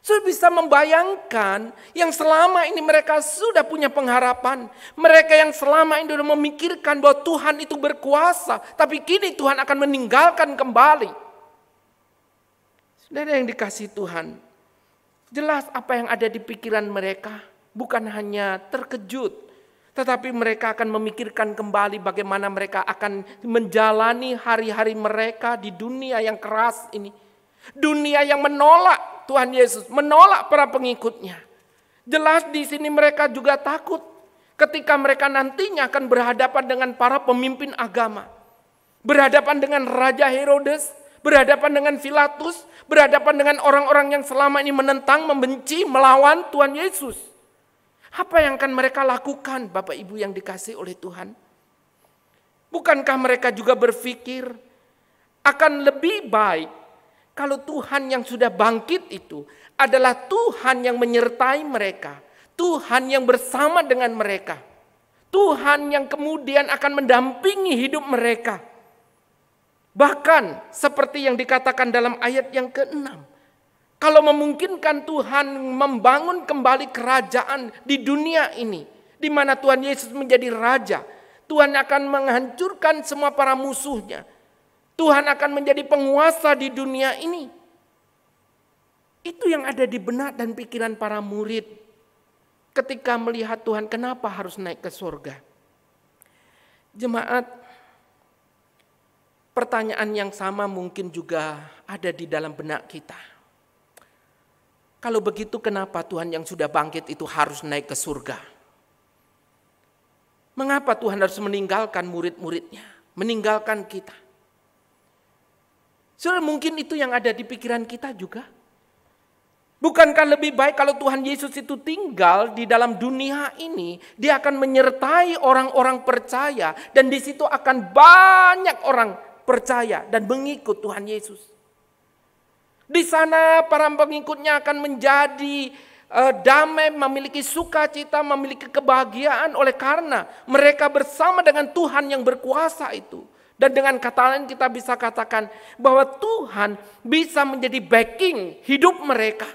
Sudah bisa membayangkan yang selama ini mereka sudah punya pengharapan. Mereka yang selama ini sudah memikirkan bahwa Tuhan itu berkuasa, tapi kini Tuhan akan meninggalkan kembali. Saudara yang dikasihi Tuhan, jelas apa yang ada di pikiran mereka bukan hanya terkejut, tetapi mereka akan memikirkan kembali bagaimana mereka akan menjalani hari-hari mereka di dunia yang keras ini. Dunia yang menolak Tuhan Yesus, menolak para pengikutnya. Jelas di sini mereka juga takut ketika mereka nantinya akan berhadapan dengan para pemimpin agama. Berhadapan dengan Raja Herodes, berhadapan dengan Pilatus, berhadapan dengan orang-orang yang selama ini menentang, membenci, melawan Tuhan Yesus. Apa yang akan mereka lakukan, Bapak Ibu yang dikasihi oleh Tuhan? Bukankah mereka juga berpikir akan lebih baik kalau Tuhan yang sudah bangkit itu adalah Tuhan yang menyertai mereka, Tuhan yang bersama dengan mereka, Tuhan yang kemudian akan mendampingi hidup mereka. Bahkan seperti yang dikatakan dalam ayat yang ke-6. Kalau memungkinkan Tuhan membangun kembali kerajaan di dunia ini, di mana Tuhan Yesus menjadi raja, Tuhan akan menghancurkan semua para musuhnya. Tuhan akan menjadi penguasa di dunia ini. Itu yang ada di benak dan pikiran para murid ketika melihat Tuhan kenapa harus naik ke surga. Jemaat, pertanyaan yang sama mungkin juga ada di dalam benak kita. Kalau begitu kenapa Tuhan yang sudah bangkit itu harus naik ke surga? Mengapa Tuhan harus meninggalkan murid-muridnya, meninggalkan kita? Saudara, mungkin itu yang ada di pikiran kita juga. Bukankah lebih baik kalau Tuhan Yesus itu tinggal di dalam dunia ini, Dia akan menyertai orang-orang percaya, dan di situ akan banyak orang percaya dan mengikut Tuhan Yesus. Di sana para pengikutnya akan menjadi damai, memiliki sukacita, memiliki kebahagiaan oleh karena mereka bersama dengan Tuhan yang berkuasa itu. Dan dengan kata lain kita bisa katakan bahwa Tuhan bisa menjadi backing hidup mereka.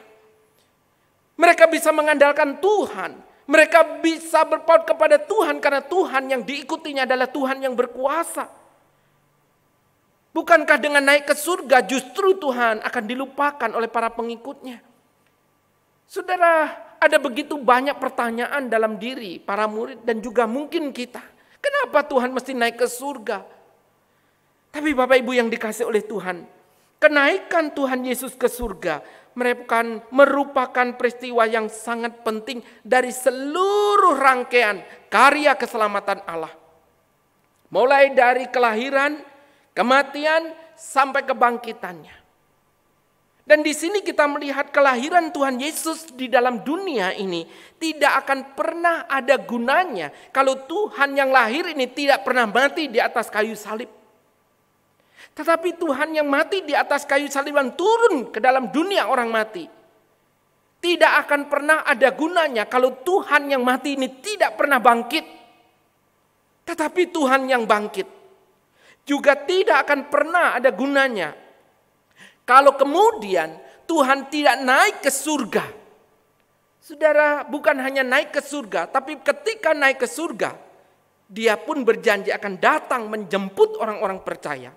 Mereka bisa mengandalkan Tuhan. Mereka bisa berpaut kepada Tuhan karena Tuhan yang diikutinya adalah Tuhan yang berkuasa. Bukankah dengan naik ke surga justru Tuhan akan dilupakan oleh para pengikutnya? Saudara, ada begitu banyak pertanyaan dalam diri para murid dan juga mungkin kita. Kenapa Tuhan mesti naik ke surga? Tapi Bapak Ibu yang dikasih oleh Tuhan, kenaikan Tuhan Yesus ke surga merupakan peristiwa yang sangat penting dari seluruh rangkaian karya keselamatan Allah. Mulai dari kelahiran, kematian, sampai kebangkitannya. Dan di sini kita melihat kelahiran Tuhan Yesus di dalam dunia ini tidak akan pernah ada gunanya kalau Tuhan yang lahir ini tidak pernah mati di atas kayu salib. Tetapi Tuhan yang mati di atas kayu salib dan turun ke dalam dunia orang mati tidak akan pernah ada gunanya kalau Tuhan yang mati ini tidak pernah bangkit. Tetapi Tuhan yang bangkit juga tidak akan pernah ada gunanya kalau kemudian Tuhan tidak naik ke surga. Saudara, bukan hanya naik ke surga, tapi ketika naik ke surga, Dia pun berjanji akan datang menjemput orang-orang percaya.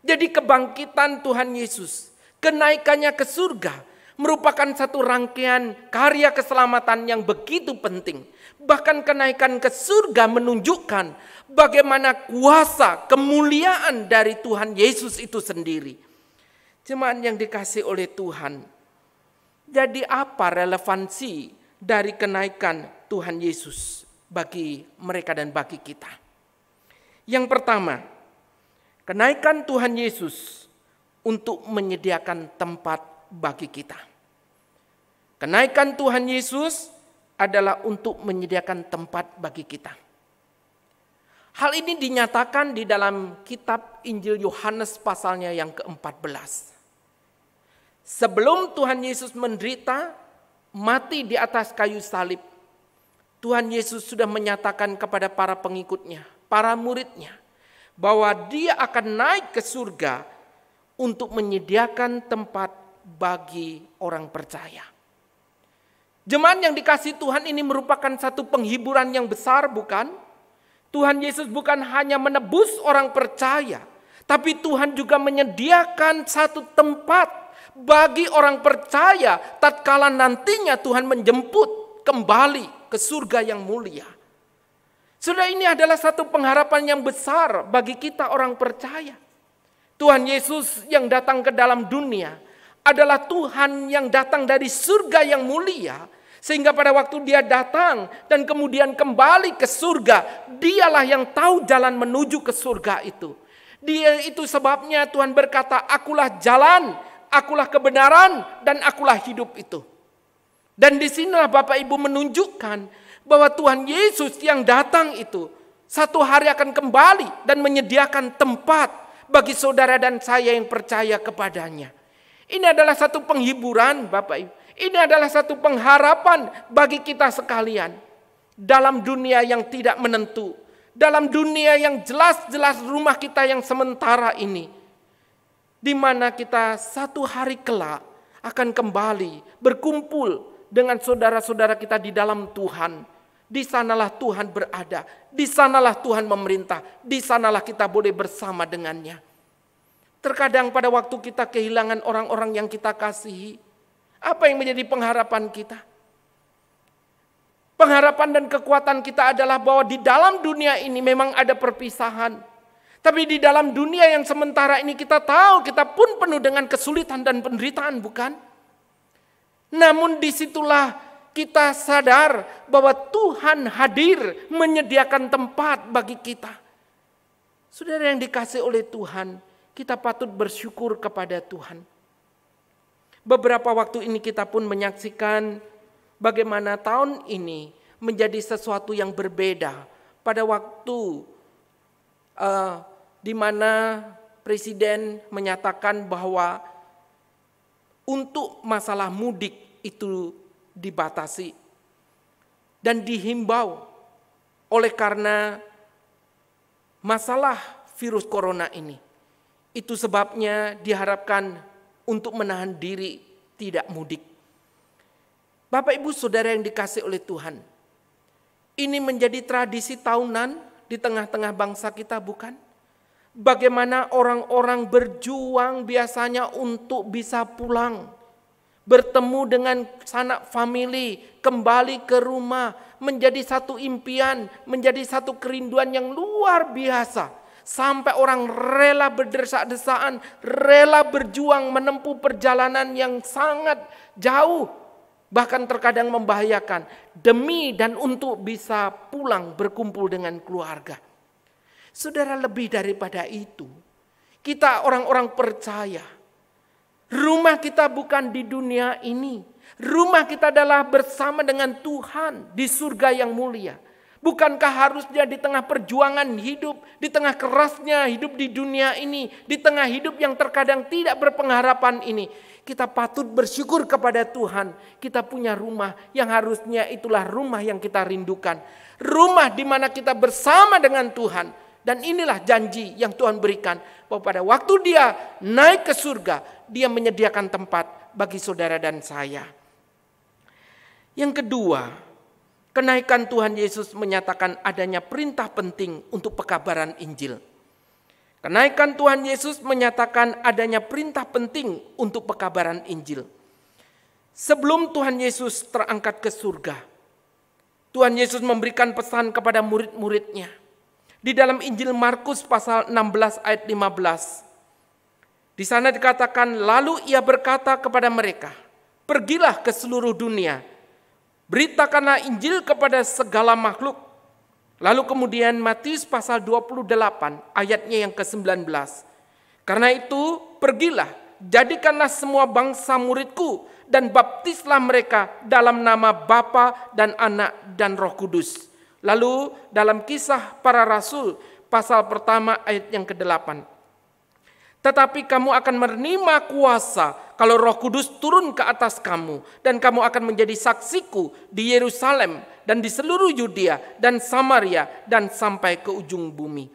Jadi kebangkitan Tuhan Yesus, kenaikannya ke surga, merupakan satu rangkaian karya keselamatan yang begitu penting. Bahkan kenaikan ke surga menunjukkan bagaimana kuasa kemuliaan dari Tuhan Yesus itu sendiri. Jemaat yang dikasih oleh Tuhan, jadi apa relevansi dari kenaikan Tuhan Yesus bagi mereka dan bagi kita? Yang pertama, kenaikan Tuhan Yesus untuk menyediakan tempat bagi kita. Kenaikan Tuhan Yesus adalah untuk menyediakan tempat bagi kita. Hal ini dinyatakan di dalam kitab Injil Yohanes pasalnya yang ke-14. Sebelum Tuhan Yesus menderita, mati di atas kayu salib, Tuhan Yesus sudah menyatakan kepada para pengikutnya, para muridnya, bahwa Dia akan naik ke surga untuk menyediakan tempat bagi orang percaya. Jemaat yang dikasihi Tuhan, ini merupakan satu penghiburan yang besar, bukan? Tuhan Yesus bukan hanya menebus orang percaya, tapi Tuhan juga menyediakan satu tempat bagi orang percaya tatkala nantinya Tuhan menjemput kembali ke surga yang mulia. Sudah, ini adalah satu pengharapan yang besar bagi kita orang percaya. Tuhan Yesus yang datang ke dalam dunia adalah Tuhan yang datang dari surga yang mulia. Sehingga pada waktu Dia datang dan kemudian kembali ke surga, Dialah yang tahu jalan menuju ke surga itu. Dia itu sebabnya Tuhan berkata, "Akulah jalan, akulah kebenaran, dan akulah hidup itu." Dan disinilah Bapak Ibu menunjukkan bahwa Tuhan Yesus yang datang itu satu hari akan kembali dan menyediakan tempat bagi saudara dan saya yang percaya kepadanya. Ini adalah satu penghiburan Bapak Ibu. Ini adalah satu pengharapan bagi kita sekalian. Dalam dunia yang tidak menentu. Dalam dunia yang jelas-jelas rumah kita yang sementara ini. Di mana kita satu hari kelak akan kembali berkumpul dengan saudara-saudara kita di dalam Tuhan. Di sanalah Tuhan berada. Di sanalah Tuhan memerintah. Di sanalah kita boleh bersama dengannya. Terkadang pada waktu kita kehilangan orang-orang yang kita kasihi, apa yang menjadi pengharapan kita? Pengharapan dan kekuatan kita adalah bahwa di dalam dunia ini memang ada perpisahan. Tapi di dalam dunia yang sementara ini kita tahu kita pun penuh dengan kesulitan dan penderitaan, bukan? Namun disitulah kita sadar bahwa Tuhan hadir menyediakan tempat bagi kita. Saudara yang dikasihi oleh Tuhan, kita patut bersyukur kepada Tuhan. Beberapa waktu ini kita pun menyaksikan bagaimana tahun ini menjadi sesuatu yang berbeda. Pada waktu di mana Presiden menyatakan bahwa untuk masalah mudik itu dibatasi dan dihimbau oleh karena masalah virus corona ini. Itu sebabnya diharapkan untuk menahan diri tidak mudik. Bapak Ibu Saudara yang dikasihi oleh Tuhan, ini menjadi tradisi tahunan di tengah-tengah bangsa kita, bukan? Bagaimana orang-orang berjuang biasanya untuk bisa pulang, bertemu dengan sanak famili, kembali ke rumah, menjadi satu impian, menjadi satu kerinduan yang luar biasa. Sampai orang rela berdesak-desaan, rela berjuang menempuh perjalanan yang sangat jauh, bahkan terkadang membahayakan, demi dan untuk bisa pulang berkumpul dengan keluarga. Saudara, lebih daripada itu, kita orang-orang percaya, rumah kita bukan di dunia ini. Rumah kita adalah bersama dengan Tuhan di surga yang mulia. Bukankah harusnya di tengah perjuangan hidup, di tengah kerasnya hidup di dunia ini, di tengah hidup yang terkadang tidak berpengharapan ini, kita patut bersyukur kepada Tuhan. Kita punya rumah yang harusnya itulah rumah yang kita rindukan. Rumah di mana kita bersama dengan Tuhan. Dan inilah janji yang Tuhan berikan, bahwa pada waktu Dia naik ke surga, Dia menyediakan tempat bagi saudara dan saya. Yang kedua, kenaikan Tuhan Yesus menyatakan adanya perintah penting untuk pekabaran Injil. Kenaikan Tuhan Yesus menyatakan adanya perintah penting untuk pekabaran Injil. Sebelum Tuhan Yesus terangkat ke surga, Tuhan Yesus memberikan pesan kepada murid-muridnya. Di dalam Injil Markus pasal 16 ayat 15. Di sana dikatakan, lalu Ia berkata kepada mereka, pergilah ke seluruh dunia, beritakanlah Injil kepada segala makhluk. Lalu kemudian Matius pasal 28 ayatnya yang ke-19. Karena itu pergilah, jadikanlah semua bangsa muridku dan baptislah mereka dalam nama Bapa dan Anak dan Roh Kudus. Lalu dalam Kisah Para Rasul pasal pertama ayat yang ke-8. Tetapi kamu akan menerima kuasa kalau Roh Kudus turun ke atas kamu, dan kamu akan menjadi saksiku di Yerusalem dan di seluruh Yudea dan Samaria dan sampai ke ujung bumi.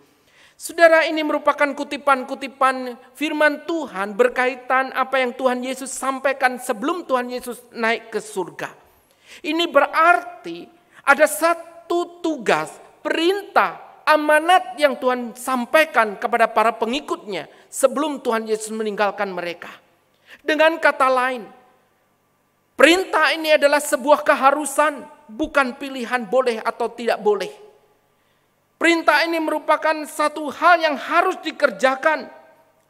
Saudara, ini merupakan kutipan-kutipan firman Tuhan berkaitan apa yang Tuhan Yesus sampaikan sebelum Tuhan Yesus naik ke surga. Ini berarti ada satu tugas, perintah, amanat yang Tuhan sampaikan kepada para pengikutnya sebelum Tuhan Yesus meninggalkan mereka. Dengan kata lain, perintah ini adalah sebuah keharusan, bukan pilihan boleh atau tidak boleh. Perintah ini merupakan satu hal yang harus dikerjakan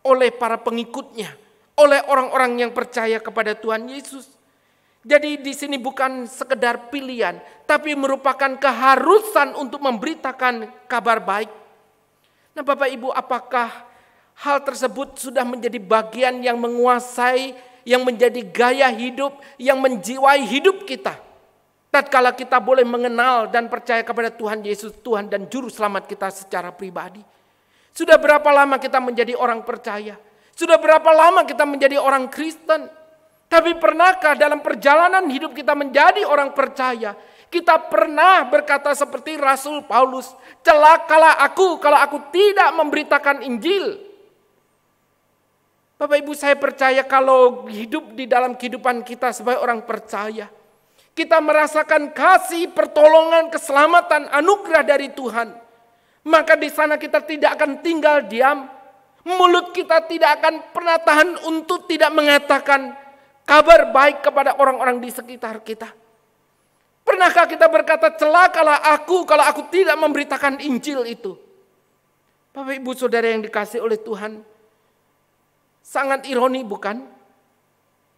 oleh para pengikutnya, oleh orang-orang yang percaya kepada Tuhan Yesus. Jadi di sini bukan sekedar pilihan, tapi merupakan keharusan untuk memberitakan kabar baik. Nah, Bapak Ibu, apakah hal tersebut sudah menjadi bagian yang menguasai, yang menjadi gaya hidup, yang menjiwai hidup kita? Tatkala kita boleh mengenal dan percaya kepada Tuhan Yesus, Tuhan dan Juru Selamat kita secara pribadi. Sudah berapa lama kita menjadi orang percaya? Sudah berapa lama kita menjadi orang Kristen? Tapi pernahkah dalam perjalanan hidup kita menjadi orang percaya, kita pernah berkata seperti Rasul Paulus, celakalah aku kalau aku tidak memberitakan Injil. Bapak Ibu, saya percaya kalau hidup di dalam kehidupan kita sebagai orang percaya, kita merasakan kasih, pertolongan, keselamatan, anugerah dari Tuhan, maka di sana kita tidak akan tinggal diam. Mulut kita tidak akan pernah tahan untuk tidak mengatakan kabar baik kepada orang-orang di sekitar kita. Pernahkah kita berkata, celakalah aku kalau aku tidak memberitakan Injil itu? Bapak Ibu Saudara yang dikasihi oleh Tuhan, sangat ironi bukan?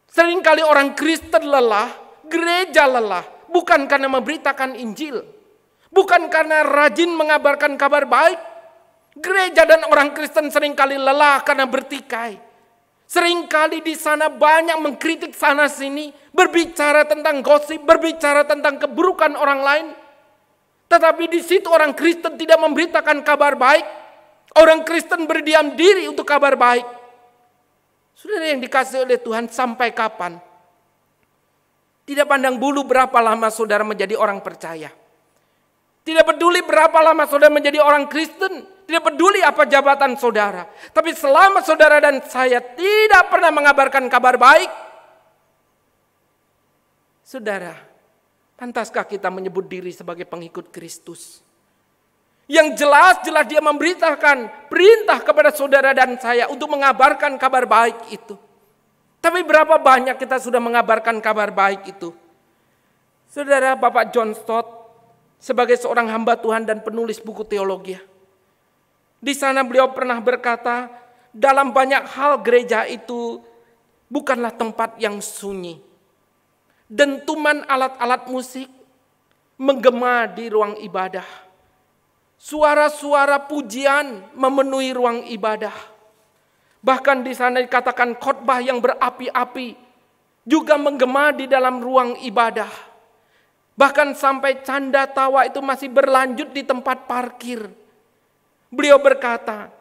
Seringkali orang Kristen lelah, gereja lelah, bukan karena memberitakan Injil, bukan karena rajin mengabarkan kabar baik. Gereja dan orang Kristen seringkali lelah karena bertikai. Seringkali di sana banyak mengkritik sana sini, berbicara tentang gosip, berbicara tentang keburukan orang lain. Tetapi di situ orang Kristen tidak memberitakan kabar baik. Orang Kristen berdiam diri untuk kabar baik. Saudara yang dikasihi oleh Tuhan, sampai kapan? Tidak pandang bulu berapa lama saudara menjadi orang percaya. Tidak peduli berapa lama saudara menjadi orang Kristen. Tidak peduli apa jabatan saudara. Tapi selama saudara dan saya tidak pernah mengabarkan kabar baik, saudara, pantaskah kita menyebut diri sebagai pengikut Kristus? Yang jelas-jelas dia memberitakan perintah kepada saudara dan saya untuk mengabarkan kabar baik itu. Tapi berapa banyak kita sudah mengabarkan kabar baik itu? Saudara, Bapak John Stott sebagai seorang hamba Tuhan dan penulis buku teologi, di sana beliau pernah berkata, dalam banyak hal gereja itu bukanlah tempat yang sunyi. Dentuman alat-alat musik menggema di ruang ibadah. Suara-suara pujian memenuhi ruang ibadah. Bahkan di sana dikatakan khotbah yang berapi-api juga menggema di dalam ruang ibadah. Bahkan sampai canda tawa itu masih berlanjut di tempat parkir. Beliau berkata,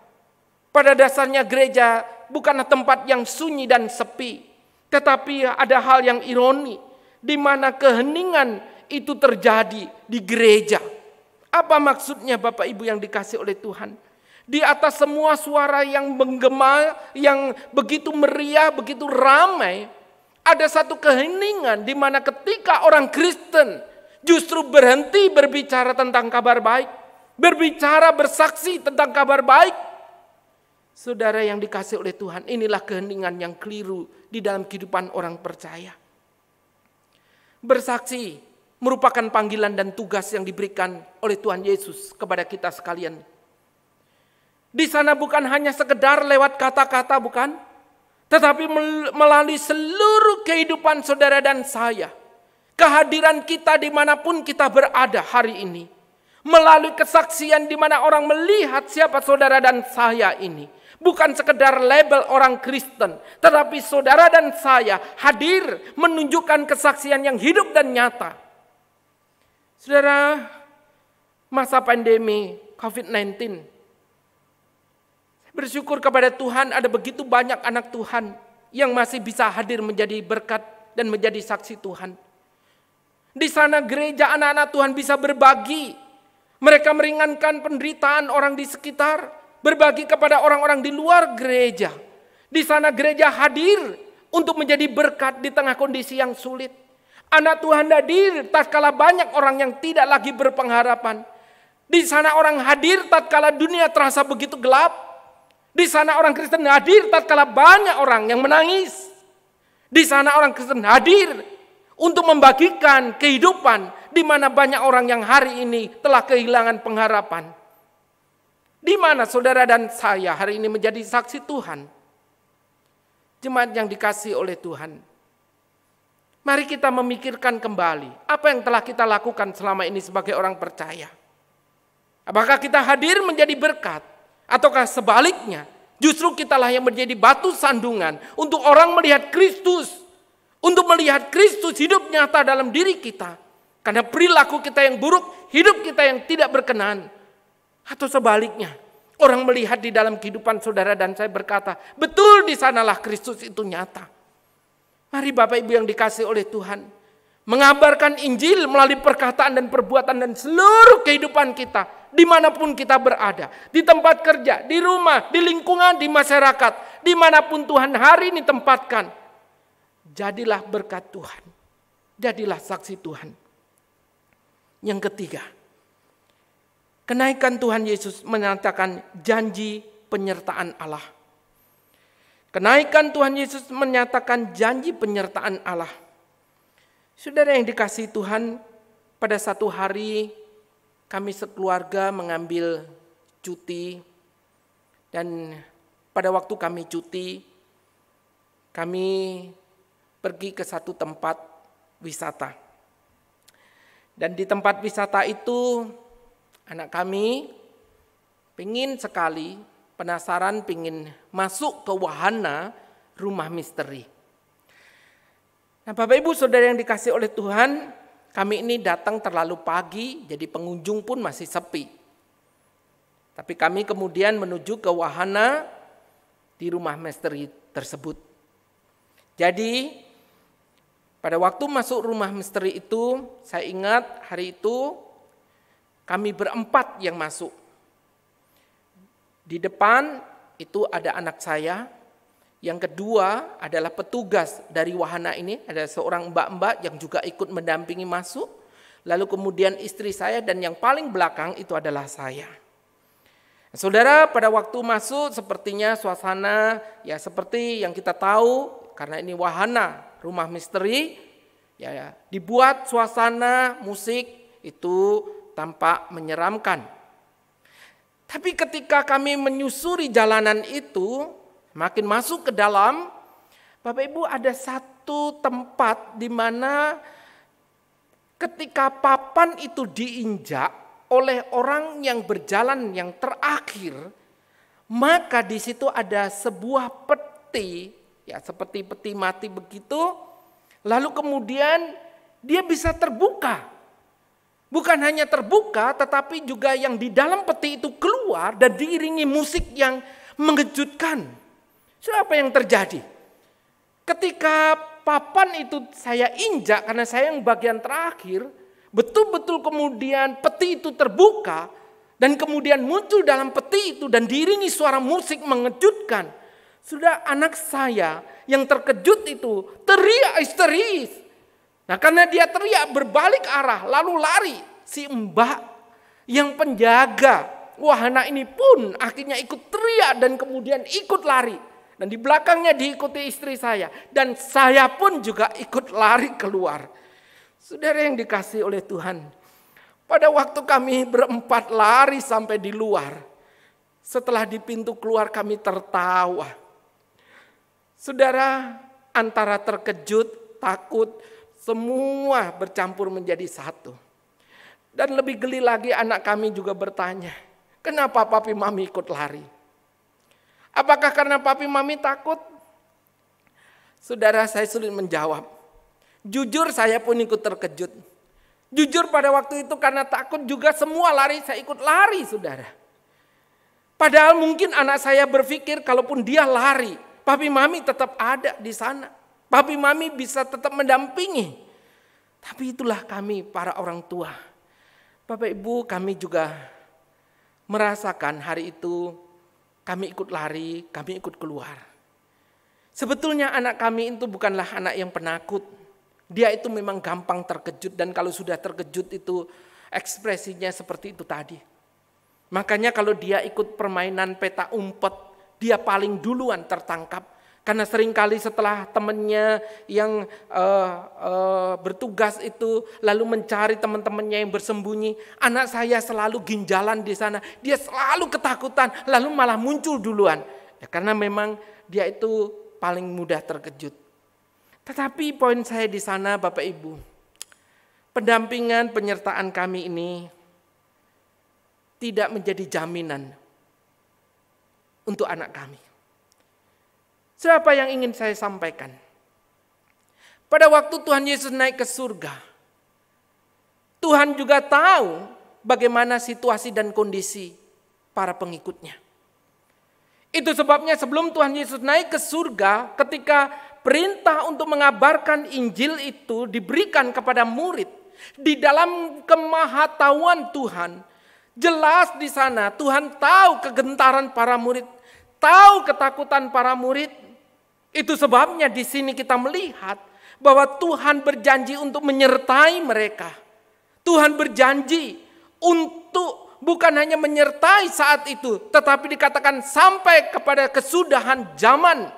pada dasarnya gereja bukanlah tempat yang sunyi dan sepi, tetapi ada hal yang ironi, di mana keheningan itu terjadi di gereja. Apa maksudnya Bapak Ibu yang dikasih oleh Tuhan? Di atas semua suara yang menggema, yang begitu meriah, begitu ramai, ada satu keheningan di mana ketika orang Kristen justru berhenti berbicara tentang kabar baik, berbicara bersaksi tentang kabar baik. Saudara yang dikasih oleh Tuhan, inilah keheningan yang keliru di dalam kehidupan orang percaya. Bersaksi merupakan panggilan dan tugas yang diberikan oleh Tuhan Yesus kepada kita sekalian. Di sana bukan hanya sekedar lewat kata-kata, bukan, tetapi melalui seluruh kehidupan saudara dan saya. Kehadiran kita dimanapun kita berada hari ini, melalui kesaksian di mana orang melihat siapa saudara dan saya ini. Bukan sekedar label orang Kristen, tetapi saudara dan saya hadir menunjukkan kesaksian yang hidup dan nyata. Saudara, masa pandemi COVID-19, bersyukur kepada Tuhan ada begitu banyak anak Tuhan yang masih bisa hadir menjadi berkat dan menjadi saksi Tuhan. Di sana gereja anak-anak Tuhan bisa berbagi. Mereka meringankan penderitaan orang di sekitar, berbagi kepada orang-orang di luar gereja. Di sana gereja hadir untuk menjadi berkat di tengah kondisi yang sulit. Anak Tuhan hadir tatkala banyak orang yang tidak lagi berpengharapan. Di sana orang hadir tatkala dunia terasa begitu gelap. Di sana orang Kristen hadir tatkala banyak orang yang menangis. Di sana orang Kristen hadir untuk membagikan kehidupan di mana banyak orang yang hari ini telah kehilangan pengharapan. Di mana saudara dan saya hari ini menjadi saksi Tuhan. Jemaat yang dikasihi oleh Tuhan. Mari kita memikirkan kembali apa yang telah kita lakukan selama ini sebagai orang percaya. Apakah kita hadir menjadi berkat? Ataukah sebaliknya, justru kitalah yang menjadi batu sandungan untuk orang melihat Kristus. Untuk melihat Kristus hidup nyata dalam diri kita. Karena perilaku kita yang buruk, hidup kita yang tidak berkenan. Atau sebaliknya, orang melihat di dalam kehidupan saudara dan saya berkata, betul di sanalah Kristus itu nyata. Mari Bapak Ibu yang dikasihi oleh Tuhan, mengabarkan Injil melalui perkataan dan perbuatan dan seluruh kehidupan kita, dimanapun kita berada, di tempat kerja, di rumah, di lingkungan, di masyarakat, dimanapun Tuhan hari ini tempatkan. Jadilah berkat Tuhan, jadilah saksi Tuhan. Yang ketiga, kenaikan Tuhan Yesus menyatakan janji penyertaan Allah. Kenaikan Tuhan Yesus menyatakan janji penyertaan Allah. Saudara yang dikasihi Tuhan, pada satu hari kami sekeluarga mengambil cuti. Dan pada waktu kami cuti, kami pergi ke satu tempat wisata. Dan di tempat wisata itu anak kami pengin sekali, penasaran pengin masuk ke wahana rumah misteri. Nah Bapak Ibu Saudara yang dikasihi oleh Tuhan, kami ini datang terlalu pagi, jadi pengunjung pun masih sepi. Tapi kami kemudian menuju ke wahana di rumah misteri tersebut. Jadi pada waktu masuk rumah misteri itu, saya ingat hari itu kami berempat yang masuk. Di depan itu ada anak saya. Yang kedua adalah petugas dari wahana ini, ada seorang mbak-mbak yang juga ikut mendampingi masuk. Lalu kemudian istri saya dan yang paling belakang itu adalah saya. Saudara, pada waktu masuk sepertinya suasana ya seperti yang kita tahu, karena ini wahana rumah misteri, ya dibuat suasana musik itu tampak menyeramkan. Tapi ketika kami menyusuri jalanan itu, makin masuk ke dalam, Bapak Ibu, ada satu tempat di mana ketika papan itu diinjak oleh orang yang berjalan yang terakhir, maka di situ ada sebuah peti, ya seperti peti mati begitu, lalu kemudian dia bisa terbuka. Bukan hanya terbuka, tetapi juga yang di dalam peti itu keluar dan diiringi musik yang mengejutkan. Apa yang terjadi? Ketika papan itu saya injak, karena saya yang bagian terakhir, betul-betul kemudian peti itu terbuka, dan kemudian muncul dalam peti itu dan diiringi suara musik mengejutkan. Sudah anak saya yang terkejut itu teriak histeris. Nah, karena dia teriak berbalik arah lalu lari, si mbak yang penjaga wahana ini pun akhirnya ikut teriak dan kemudian ikut lari. Dan di belakangnya diikuti istri saya dan saya pun juga ikut lari keluar. Saudara yang dikasihi oleh Tuhan, pada waktu kami berempat lari sampai di luar, setelah di pintu keluar kami tertawa. Saudara, antara terkejut, takut, semua bercampur menjadi satu. Dan lebih geli lagi anak kami juga bertanya, kenapa papi mami ikut lari? Apakah karena papi mami takut? Saudara, saya sulit menjawab. Jujur saya pun ikut terkejut. Jujur pada waktu itu karena takut juga semua lari, saya ikut lari saudara. Padahal mungkin anak saya berpikir kalaupun dia lari, papi mami tetap ada di sana. Papi mami bisa tetap mendampingi. Tapi itulah kami para orang tua. Bapak Ibu, kami juga merasakan hari itu kami ikut lari, kami ikut keluar. Sebetulnya anak kami itu bukanlah anak yang penakut. Dia itu memang gampang terkejut dan kalau sudah terkejut itu ekspresinya seperti itu tadi. Makanya kalau dia ikut permainan peta umpet, dia paling duluan tertangkap. Karena seringkali setelah temannya yang bertugas itu lalu mencari teman-temannya yang bersembunyi, anak saya selalu ginjalan di sana. Dia selalu ketakutan, lalu malah muncul duluan. Ya, karena memang dia itu paling mudah terkejut. Tetapi poin saya di sana Bapak Ibu, pendampingan penyertaan kami ini tidak menjadi jaminan untuk anak kami. Siapa yang ingin saya sampaikan? Pada waktu Tuhan Yesus naik ke surga, Tuhan juga tahu bagaimana situasi dan kondisi para pengikutnya. Itu sebabnya sebelum Tuhan Yesus naik ke surga, ketika perintah untuk mengabarkan Injil itu diberikan kepada murid, di dalam kemahatauan Tuhan, jelas di sana Tuhan tahu kegentaran para murid, tahu ketakutan para murid. Itu sebabnya di sini kita melihat bahwa Tuhan berjanji untuk menyertai mereka. Tuhan berjanji untuk bukan hanya menyertai saat itu, tetapi dikatakan sampai kepada kesudahan zaman.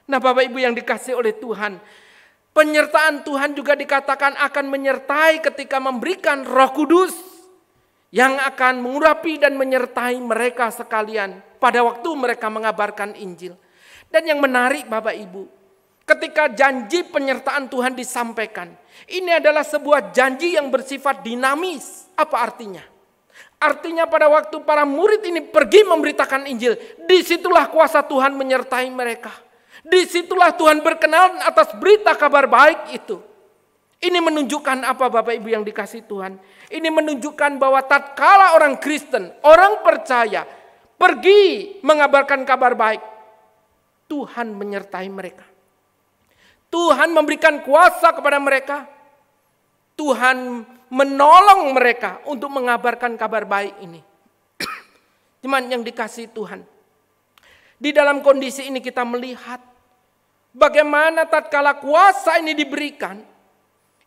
Nah, Bapak Ibu yang dikasihi oleh Tuhan, penyertaan Tuhan juga dikatakan akan menyertai ketika memberikan Roh Kudus yang akan mengurapi dan menyertai mereka sekalian pada waktu mereka mengabarkan Injil. Dan yang menarik Bapak Ibu, ketika janji penyertaan Tuhan disampaikan, ini adalah sebuah janji yang bersifat dinamis. Apa artinya? Artinya pada waktu para murid ini pergi memberitakan Injil, disitulah kuasa Tuhan menyertai mereka. Disitulah Tuhan berkenan atas berita kabar baik itu. Ini menunjukkan apa Bapak Ibu yang dikasihi Tuhan? Ini menunjukkan bahwa tatkala orang Kristen, orang percaya, pergi mengabarkan kabar baik, Tuhan menyertai mereka. Tuhan memberikan kuasa kepada mereka. Tuhan menolong mereka untuk mengabarkan kabar baik ini. Jemaat yang dikasihi Tuhan, di dalam kondisi ini kita melihat bagaimana tatkala kuasa ini diberikan,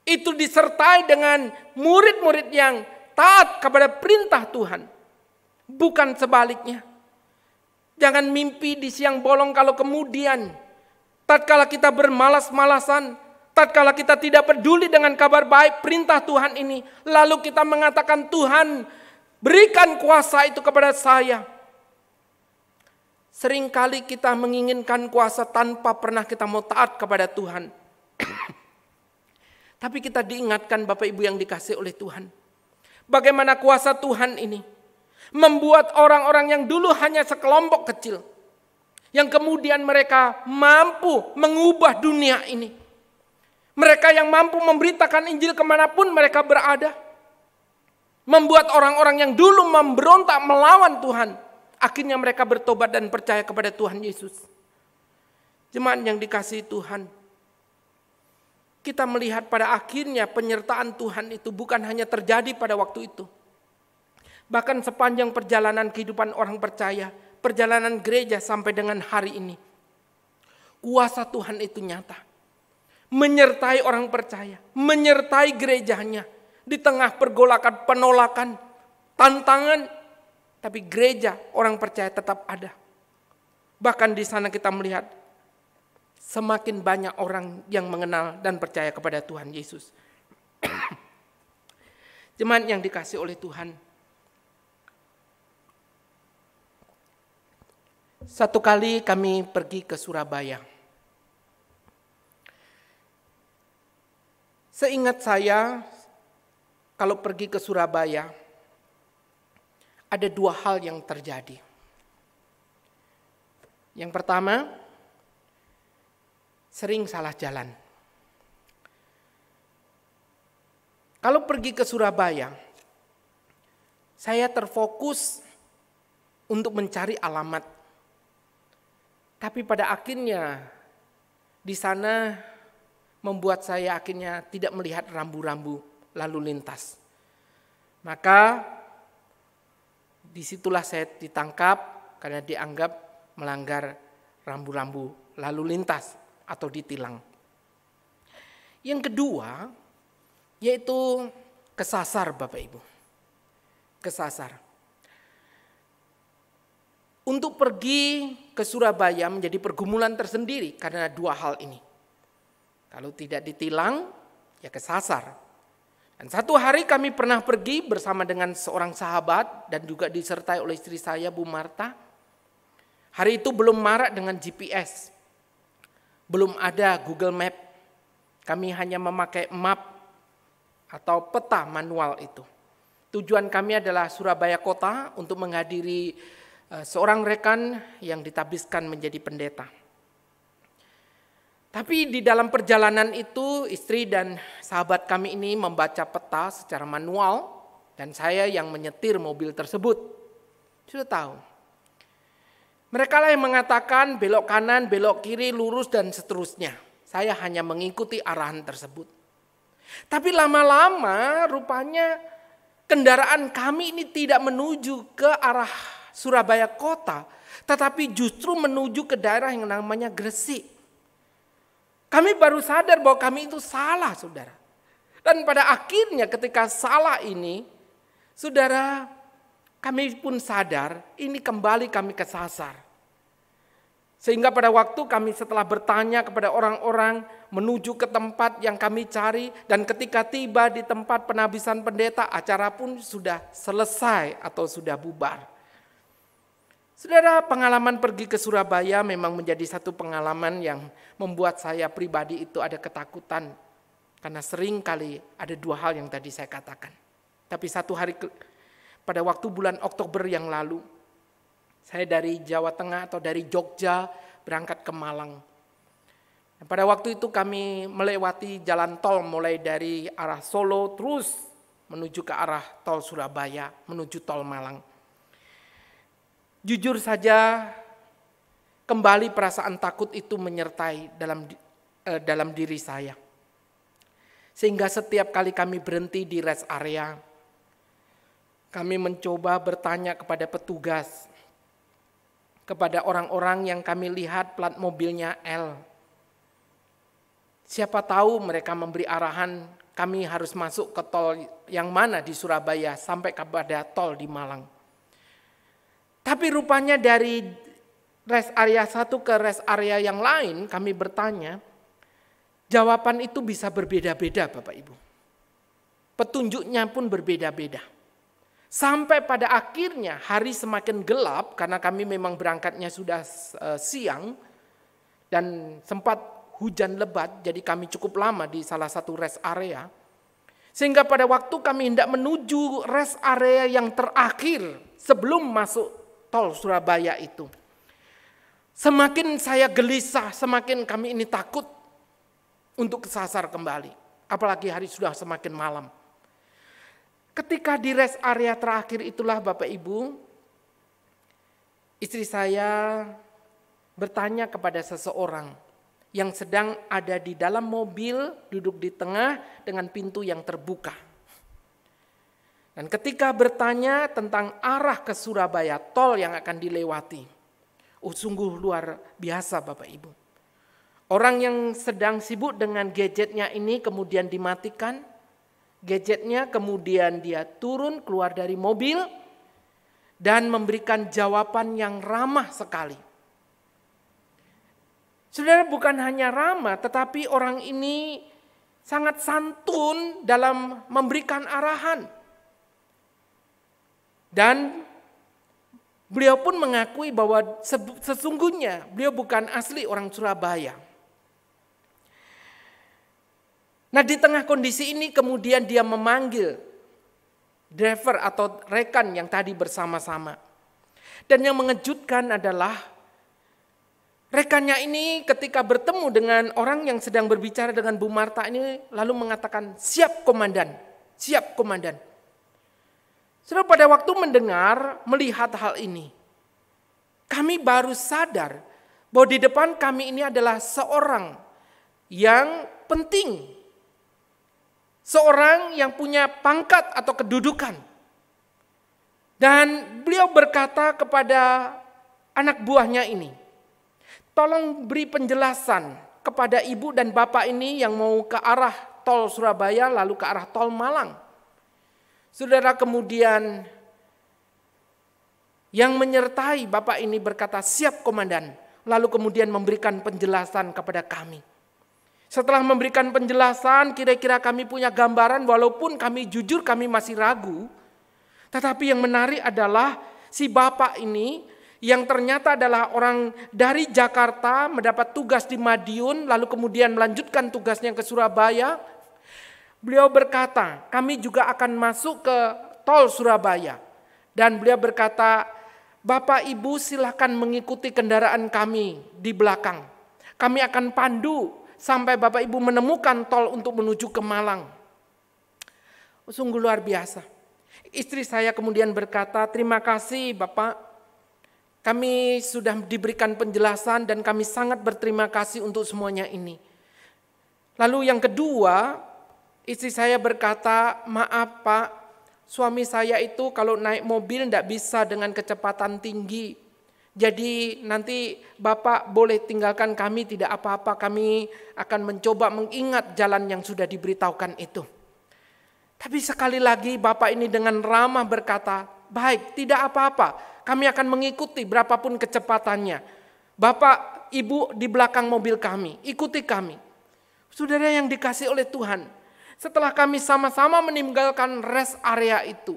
itu disertai dengan murid-murid yang taat kepada perintah Tuhan. Bukan sebaliknya. Jangan mimpi di siang bolong kalau kemudian tatkala kita bermalas-malasan, tatkala kita tidak peduli dengan kabar baik perintah Tuhan ini, lalu kita mengatakan, Tuhan berikan kuasa itu kepada saya. Seringkali kita menginginkan kuasa tanpa pernah kita mau taat kepada Tuhan. Tapi kita diingatkan Bapak Ibu yang dikasihi oleh Tuhan, bagaimana kuasa Tuhan ini membuat orang-orang yang dulu hanya sekelompok kecil, yang kemudian mereka mampu mengubah dunia ini. Mereka yang mampu memberitakan Injil kemanapun mereka berada. Membuat orang-orang yang dulu memberontak melawan Tuhan, akhirnya mereka bertobat dan percaya kepada Tuhan Yesus. Jemaat yang dikasihi Tuhan, kita melihat pada akhirnya penyertaan Tuhan itu bukan hanya terjadi pada waktu itu. Bahkan sepanjang perjalanan kehidupan orang percaya, perjalanan gereja sampai dengan hari ini, kuasa Tuhan itu nyata. Menyertai orang percaya, menyertai gerejanya. Di tengah pergolakan, penolakan, tantangan, tapi gereja orang percaya tetap ada. Bahkan di sana kita melihat semakin banyak orang yang mengenal dan percaya kepada Tuhan Yesus. Jemaat yang dikasihi oleh Tuhan, satu kali kami pergi ke Surabaya. Seingat saya, kalau pergi ke Surabaya, ada dua hal yang terjadi. Yang pertama, sering salah jalan. Kalau pergi ke Surabaya, saya terfokus untuk mencari alamat. Tapi pada akhirnya, di sana membuat saya akhirnya tidak melihat rambu-rambu lalu lintas. Maka disitulah saya ditangkap karena dianggap melanggar rambu-rambu lalu lintas atau ditilang. Yang kedua yaitu kesasar Bapak Ibu. Kesasar. Untuk pergi ke Surabaya menjadi pergumulan tersendiri karena dua hal ini. Kalau tidak ditilang ya kesasar. Dan satu hari kami pernah pergi bersama dengan seorang sahabat dan juga disertai oleh istri saya, Bu Marta. Hari itu belum marak dengan GPS. Belum ada Google Map. Kami hanya memakai map atau peta manual itu. Tujuan kami adalah Surabaya Kota untuk menghadiri seorang rekan yang ditabiskan menjadi pendeta. Tapi di dalam perjalanan itu istri dan sahabat kami ini membaca peta secara manual dan saya yang menyetir mobil tersebut. Sudah tahu. Mereka lah yang mengatakan belok kanan, belok kiri, lurus dan seterusnya. Saya hanya mengikuti arahan tersebut. Tapi lama-lama rupanya kendaraan kami ini tidak menuju ke arah Surabaya Kota, tetapi justru menuju ke daerah yang namanya Gresik. Kami baru sadar bahwa kami itu salah, saudara. Dan pada akhirnya ketika salah ini, saudara, kami pun sadar ini kembali kami kesasar. Sehingga pada waktu kami setelah bertanya kepada orang-orang menuju ke tempat yang kami cari, dan ketika tiba di tempat penabisan pendeta, acara pun sudah selesai atau sudah bubar. Saudara, pengalaman pergi ke Surabaya memang menjadi satu pengalaman yang membuat saya pribadi itu ada ketakutan. Karena sering kali ada dua hal yang tadi saya katakan. Tapi satu hari pada waktu bulan Oktober yang lalu, saya dari Jawa Tengah atau dari Jogja berangkat ke Malang. Dan pada waktu itu kami melewati jalan tol mulai dari arah Solo terus menuju ke arah tol Surabaya, menuju tol Malang. Jujur saja, kembali perasaan takut itu menyertai dalam diri saya. Sehingga setiap kali kami berhenti di rest area, kami mencoba bertanya kepada petugas, kepada orang-orang yang kami lihat plat mobilnya L. Siapa tahu mereka memberi arahan kami harus masuk ke tol yang mana di Surabaya sampai kepada tol di Malang. Tapi rupanya dari rest area satu ke rest area yang lain kami bertanya, jawaban itu bisa berbeda-beda Bapak Ibu. Petunjuknya pun berbeda-beda. Sampai pada akhirnya hari semakin gelap karena kami memang berangkatnya sudah siang dan sempat hujan lebat, jadi kami cukup lama di salah satu rest area. Sehingga pada waktu kami hendak menuju rest area yang terakhir sebelum masuk tol Surabaya itu, semakin saya gelisah, semakin kami ini takut untuk kesasar kembali. Apalagi hari sudah semakin malam. Ketika di rest area terakhir itulah Bapak Ibu, istri saya bertanya kepada seseorang yang sedang ada di dalam mobil, duduk di tengah dengan pintu yang terbuka. Dan ketika bertanya tentang arah ke Surabaya, tol yang akan dilewati, sungguh luar biasa Bapak Ibu. Orang yang sedang sibuk dengan gadgetnya ini kemudian dimatikan, gadgetnya kemudian dia turun keluar dari mobil dan memberikan jawaban yang ramah sekali. Saudara, bukan hanya ramah, tetapi orang ini sangat santun dalam memberikan arahan. Dan beliau pun mengakui bahwa sesungguhnya beliau bukan asli orang Surabaya. Nah, di tengah kondisi ini kemudian dia memanggil driver atau rekan yang tadi bersama-sama. Dan yang mengejutkan adalah rekannya ini ketika bertemu dengan orang yang sedang berbicara dengan Bu Marta ini lalu mengatakan, "Siap komandan, siap komandan." Saudara, pada waktu mendengar, melihat hal ini, kami baru sadar bahwa di depan kami ini adalah seorang yang penting. Seorang yang punya pangkat atau kedudukan. Dan beliau berkata kepada anak buahnya ini, "Tolong beri penjelasan kepada ibu dan bapak ini yang mau ke arah tol Surabaya lalu ke arah tol Malang." Saudara, kemudian yang menyertai bapak ini berkata, "Siap komandan." Lalu kemudian memberikan penjelasan kepada kami. Setelah memberikan penjelasan, kira-kira kami punya gambaran walaupun kami jujur kami masih ragu. Tetapi yang menarik adalah si bapak ini yang ternyata adalah orang dari Jakarta mendapat tugas di Madiun lalu kemudian melanjutkan tugasnya ke Surabaya. Beliau berkata, "Kami juga akan masuk ke tol Surabaya." Dan beliau berkata, "Bapak Ibu silakan mengikuti kendaraan kami di belakang. Kami akan pandu sampai Bapak Ibu menemukan tol untuk menuju ke Malang." Sungguh luar biasa. Istri saya kemudian berkata, "Terima kasih Bapak. Kami sudah diberikan penjelasan dan kami sangat berterima kasih untuk semuanya ini." Lalu yang kedua, istri saya berkata, "Maaf Pak, suami saya itu kalau naik mobil tidak bisa dengan kecepatan tinggi. Jadi nanti Bapak boleh tinggalkan kami, tidak apa-apa, kami akan mencoba mengingat jalan yang sudah diberitahukan itu." Tapi sekali lagi Bapak ini dengan ramah berkata, "Baik, tidak apa-apa, kami akan mengikuti berapapun kecepatannya. Bapak, Ibu di belakang mobil kami, ikuti kami." Saudara yang dikasih oleh Tuhan, setelah kami sama-sama meninggalkan rest area itu,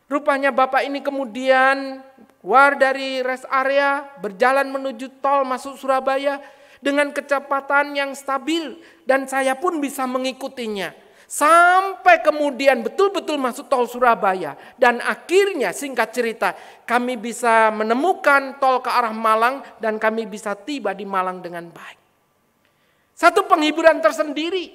rupanya Bapak ini kemudian keluar dari rest area, berjalan menuju tol masuk Surabaya dengan kecepatan yang stabil dan saya pun bisa mengikutinya. Sampai kemudian betul-betul masuk tol Surabaya dan akhirnya singkat cerita kami bisa menemukan tol ke arah Malang dan kami bisa tiba di Malang dengan baik. Satu penghiburan tersendiri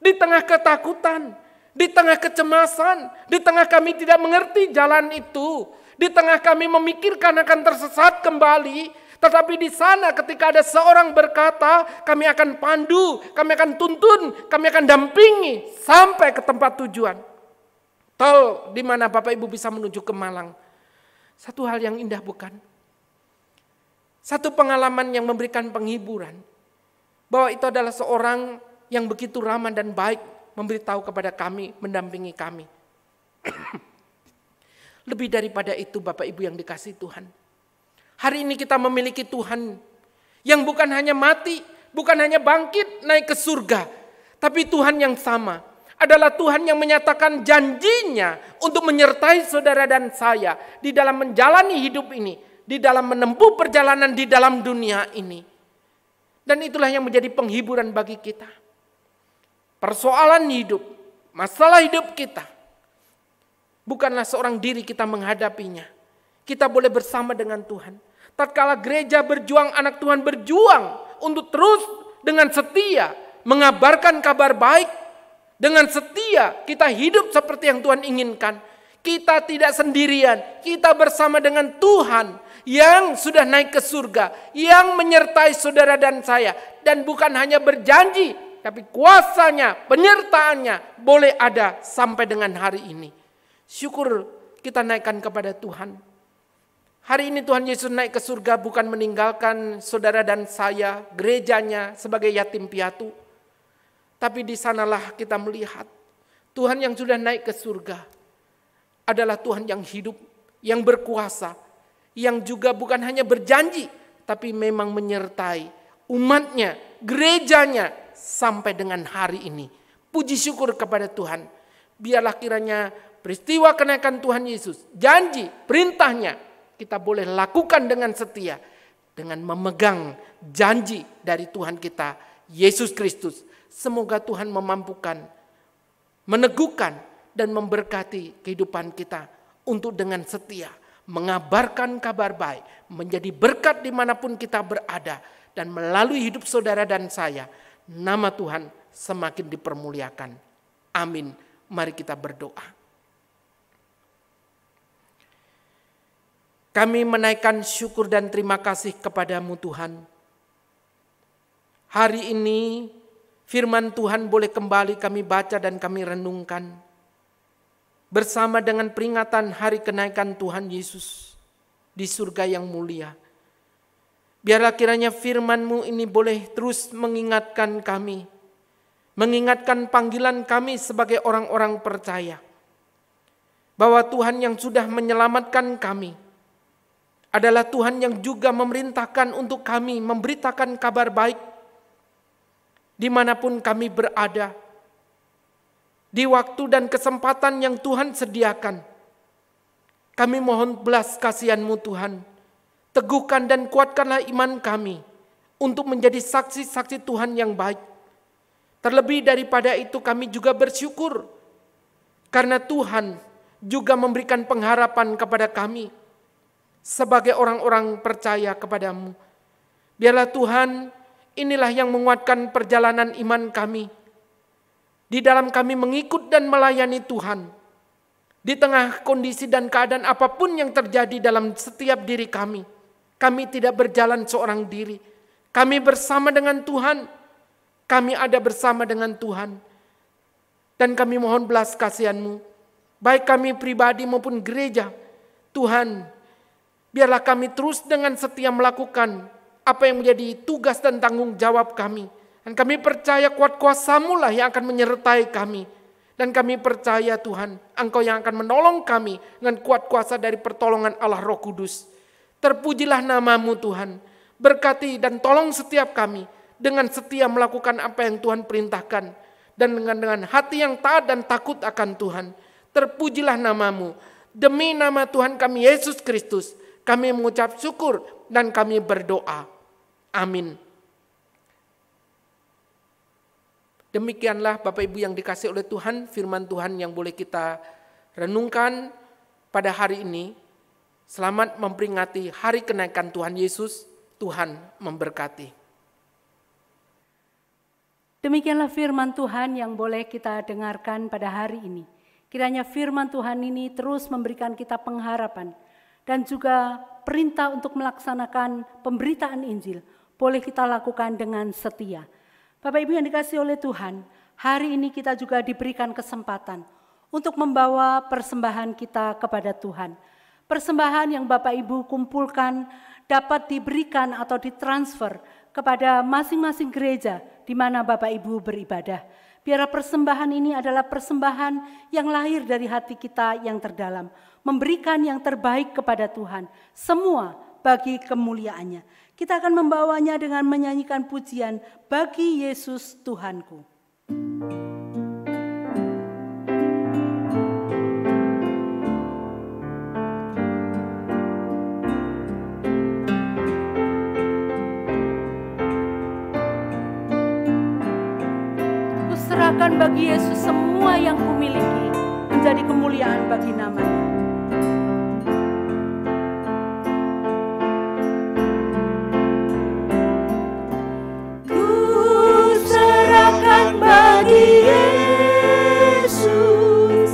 di tengah ketakutan, di tengah kecemasan, di tengah kami tidak mengerti jalan itu, di tengah kami memikirkan akan tersesat kembali. Tetapi di sana ketika ada seorang berkata, "Kami akan pandu, kami akan tuntun, kami akan dampingi sampai ke tempat tujuan." Tol di mana Bapak Ibu bisa menuju ke Malang. Satu hal yang indah bukan? Satu pengalaman yang memberikan penghiburan. Bahwa itu adalah seorang yang begitu ramah dan baik memberitahu kepada kami, mendampingi kami. Lebih daripada itu Bapak Ibu yang dikasihi Tuhan. Hari ini kita memiliki Tuhan yang bukan hanya mati, bukan hanya bangkit naik ke surga. Tapi Tuhan yang sama adalah Tuhan yang menyatakan janjinya untuk menyertai saudara dan saya di dalam menjalani hidup ini, di dalam menempuh perjalanan di dalam dunia ini. Dan itulah yang menjadi penghiburan bagi kita. Persoalan hidup, masalah hidup kita, bukanlah seorang diri kita menghadapinya. Kita boleh bersama dengan Tuhan. Tatkala gereja berjuang, anak Tuhan berjuang untuk terus dengan setia mengabarkan kabar baik. Dengan setia kita hidup seperti yang Tuhan inginkan. Kita tidak sendirian, kita bersama dengan Tuhan yang sudah naik ke surga, yang menyertai saudara dan saya. Dan bukan hanya berjanji, tapi kuasanya, penyertaannya boleh ada sampai dengan hari ini. Syukur kita naikkan kepada Tuhan. Hari ini Tuhan Yesus naik ke surga bukan meninggalkan saudara dan saya, gerejanya sebagai yatim piatu. Tapi di sanalah kita melihat Tuhan yang sudah naik ke surga adalah Tuhan yang hidup, yang berkuasa, yang juga bukan hanya berjanji, tapi memang menyertai umatnya, gerejanya sampai dengan hari ini. Puji syukur kepada Tuhan. Biarlah kiranya peristiwa kenaikan Tuhan Yesus, janji, perintahnya, kita boleh lakukan dengan setia, dengan memegang janji dari Tuhan kita, Yesus Kristus. Semoga Tuhan memampukan, meneguhkan, dan memberkati kehidupan kita untuk dengan setia mengabarkan kabar baik, menjadi berkat dimanapun kita berada, dan melalui hidup saudara dan saya, nama Tuhan semakin dipermuliakan. Amin. Mari kita berdoa. Kami menaikkan syukur dan terima kasih kepadamu Tuhan. Hari ini firman Tuhan boleh kembali kami baca dan kami renungkan. Bersama dengan peringatan hari kenaikan Tuhan Yesus di surga yang mulia. Biarlah kiranya firman-Mu ini boleh terus mengingatkan kami. Mengingatkan panggilan kami sebagai orang-orang percaya. Bahwa Tuhan yang sudah menyelamatkan kami adalah Tuhan yang juga memerintahkan untuk kami memberitakan kabar baik dimanapun kami berada, di waktu dan kesempatan yang Tuhan sediakan. Kami mohon belas kasihan-Mu Tuhan, teguhkan dan kuatkanlah iman kami untuk menjadi saksi-saksi Tuhan yang baik. Terlebih daripada itu kami juga bersyukur, karena Tuhan juga memberikan pengharapan kepada kami, sebagai orang-orang percaya kepada-Mu. Biarlah Tuhan, inilah yang menguatkan perjalanan iman kami. Di dalam kami mengikut dan melayani Tuhan. Di tengah kondisi dan keadaan apapun yang terjadi dalam setiap diri kami. Kami tidak berjalan seorang diri. Kami bersama dengan Tuhan. Kami ada bersama dengan Tuhan. Dan kami mohon belas kasihan-Mu. Baik kami pribadi maupun gereja. Tuhan, biarlah kami terus dengan setia melakukan apa yang menjadi tugas dan tanggung jawab kami. Dan kami percaya kuat kuasa-Mu lah yang akan menyertai kami. Dan kami percaya Tuhan, Engkau yang akan menolong kami dengan kuat kuasa dari pertolongan Allah Roh Kudus. Terpujilah nama-Mu Tuhan. Berkati dan tolong setiap kami dengan setia melakukan apa yang Tuhan perintahkan. Dan dengan hati yang taat dan takut akan Tuhan. Terpujilah nama-Mu. Demi nama Tuhan kami Yesus Kristus, kami mengucap syukur dan kami berdoa. Amin. Demikianlah Bapak Ibu yang dikasihi oleh Tuhan, firman Tuhan yang boleh kita renungkan pada hari ini. Selamat memperingati hari kenaikan Tuhan Yesus. Tuhan memberkati. Demikianlah firman Tuhan yang boleh kita dengarkan pada hari ini. Kiranya firman Tuhan ini terus memberikan kita pengharapan dan juga perintah untuk melaksanakan pemberitaan Injil boleh kita lakukan dengan setia. Bapak Ibu yang dikasihi oleh Tuhan, hari ini kita juga diberikan kesempatan untuk membawa persembahan kita kepada Tuhan. Persembahan yang Bapak Ibu kumpulkan dapat diberikan atau ditransfer kepada masing-masing gereja di mana Bapak Ibu beribadah. Biarlah persembahan ini adalah persembahan yang lahir dari hati kita yang terdalam, memberikan yang terbaik kepada Tuhan, semua bagi kemuliaannya. Kita akan membawanya dengan menyanyikan pujian bagi Yesus Tuhanku. Kuserahkan bagi Yesus semua yang kumiliki, menjadi kemuliaan bagi nama-Nya. Bagi Yesus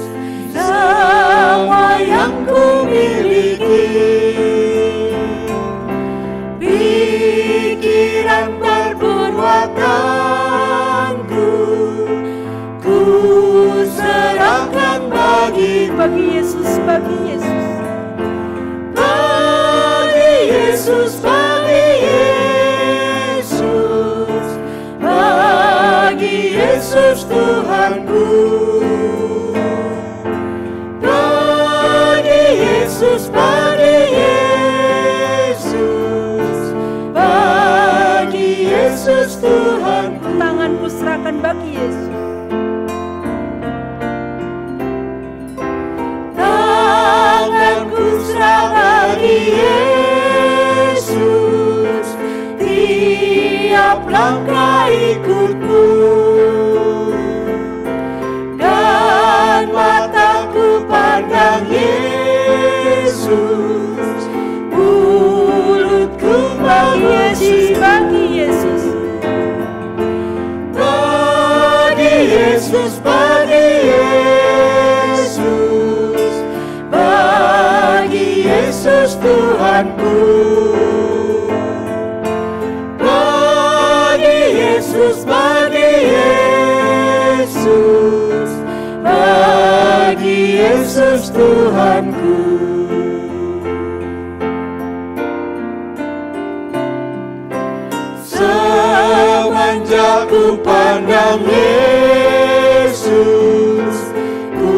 semua yang kumiliki, pikiran perbuatanku, ku serahkan bagi Yesus, bagi Yesus, bagi Yesus, bagi Yesus, bagi Yesus Tuhanku, bagi Yesus, bagi Yesus, bagi Yesus Tuhanku. Tanganku serahkan bagi Yesus. Tanganku serahkan bagi Yesus, tiap langkah ikutmu. Pandang Yesus, mulutku memuji bagi Yesus, bagi Yesus, bagi Yesus, bagi Yesus Tuhanku, bagi Yesus, bagi Yesus, bagi Yesus Tuhanku. Semenjak ku pandang Yesus, ku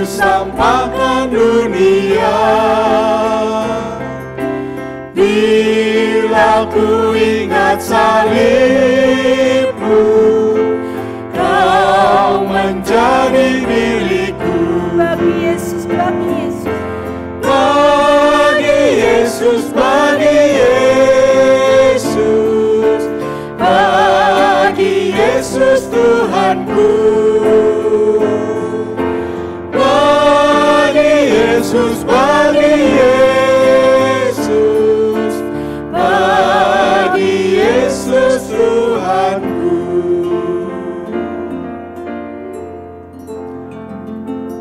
sampaikan dunia. Bila ku ingat salibmu, kau menjadi milikku. bagi Yesus, bagi Yesus, Bagi Yesus, bagi Yesus, bagi Yesus Tuhanku, bagi Yesus, bagi Yesus, bagi Yesus Tuhanku.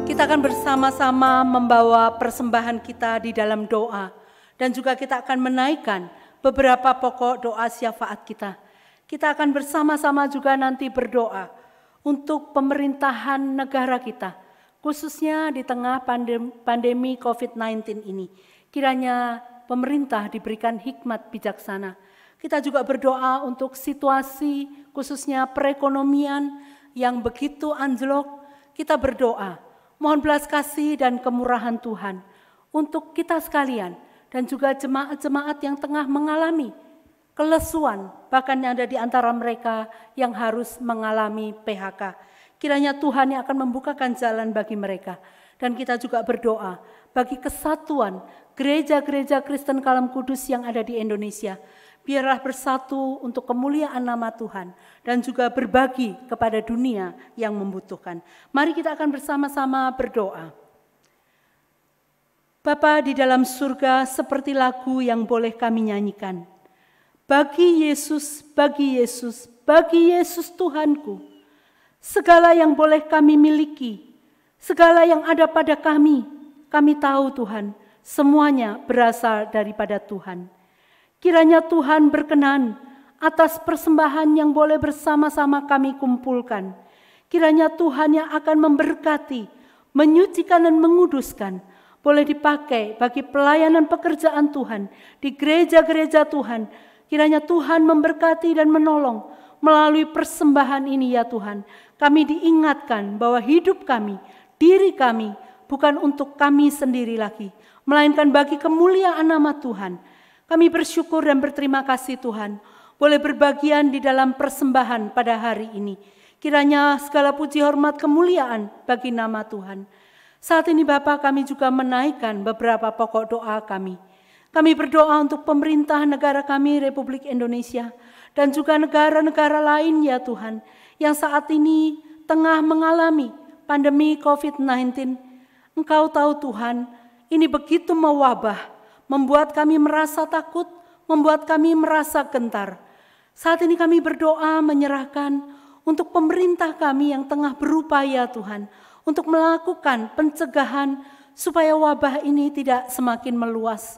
Kita akan bersama-sama membawa persembahan kita di dalam doa. Dan juga kita akan menaikkan beberapa pokok doa syafaat kita. Kita akan bersama-sama juga nanti berdoa untuk pemerintahan negara kita. Khususnya di tengah pandemi COVID-19 ini. Kiranya pemerintah diberikan hikmat bijaksana. Kita juga berdoa untuk situasi khususnya perekonomian yang begitu anjlok. Kita berdoa. Mohon belas kasih dan kemurahan Tuhan untuk kita sekalian dan juga jemaat-jemaat yang tengah mengalami kelesuan, bahkan yang ada di antara mereka yang harus mengalami PHK. Kiranya Tuhan yang akan membukakan jalan bagi mereka. Dan kita juga berdoa bagi kesatuan gereja-gereja Kristen Kalam Kudus yang ada di Indonesia. Biarlah bersatu untuk kemuliaan nama Tuhan dan juga berbagi kepada dunia yang membutuhkan. Mari kita akan bersama-sama berdoa. Bapa di dalam surga, seperti lagu yang boleh kami nyanyikan. Bagi Yesus, bagi Yesus, bagi Yesus Tuhanku. Segala yang boleh kami miliki, segala yang ada pada kami tahu Tuhan, semuanya berasal daripada Tuhan. Kiranya Tuhan berkenan atas persembahan yang boleh bersama-sama kami kumpulkan. Kiranya Tuhan yang akan memberkati, menyucikan dan menguduskan, boleh dipakai bagi pelayanan pekerjaan Tuhan di gereja-gereja Tuhan. Kiranya Tuhan memberkati dan menolong melalui persembahan ini ya Tuhan. Kami diingatkan bahwa hidup kami, diri kami bukan untuk kami sendiri lagi, melainkan bagi kemuliaan nama Tuhan. Kami bersyukur dan berterima kasih Tuhan, boleh berbagian di dalam persembahan pada hari ini. Kiranya segala puji hormat kemuliaan bagi nama Tuhan. Saat ini Bapa, kami juga menaikkan beberapa pokok doa kami. Kami berdoa untuk pemerintah negara kami Republik Indonesia dan juga negara-negara lain ya Tuhan yang saat ini tengah mengalami pandemi COVID-19. Engkau tahu Tuhan, ini begitu mewabah, membuat kami merasa takut, membuat kami merasa gentar. Saat ini kami berdoa menyerahkan untuk pemerintah kami yang tengah berupaya Tuhan, untuk melakukan pencegahan supaya wabah ini tidak semakin meluas.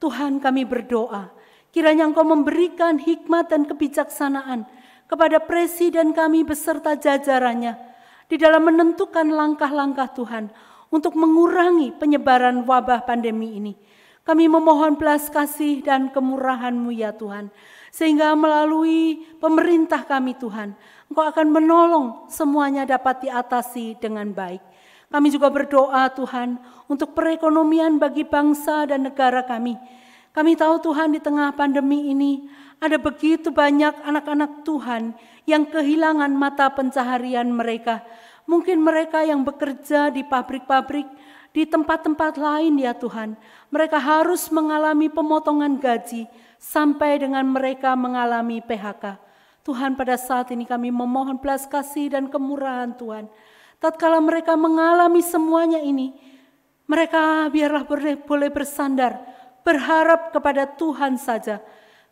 Tuhan, kami berdoa, kiranya Engkau memberikan hikmat dan kebijaksanaan kepada Presiden kami beserta jajarannya di dalam menentukan langkah-langkah Tuhan untuk mengurangi penyebaran wabah pandemi ini. Kami memohon belas kasih dan kemurahan-Mu ya Tuhan, sehingga melalui pemerintah kami Tuhan, Engkau akan menolong semuanya dapat diatasi dengan baik. Kami juga berdoa Tuhan untuk perekonomian bagi bangsa dan negara kami. Kami tahu Tuhan di tengah pandemi ini ada begitu banyak anak-anak Tuhan yang kehilangan mata pencaharian mereka. Mungkin mereka yang bekerja di pabrik-pabrik, di tempat-tempat lain ya Tuhan. Mereka harus mengalami pemotongan gaji sampai dengan mereka mengalami PHK. Tuhan, pada saat ini kami memohon belas kasih dan kemurahan Tuhan. Tatkala mereka mengalami semuanya ini, mereka biarlah boleh bersandar, berharap kepada Tuhan saja.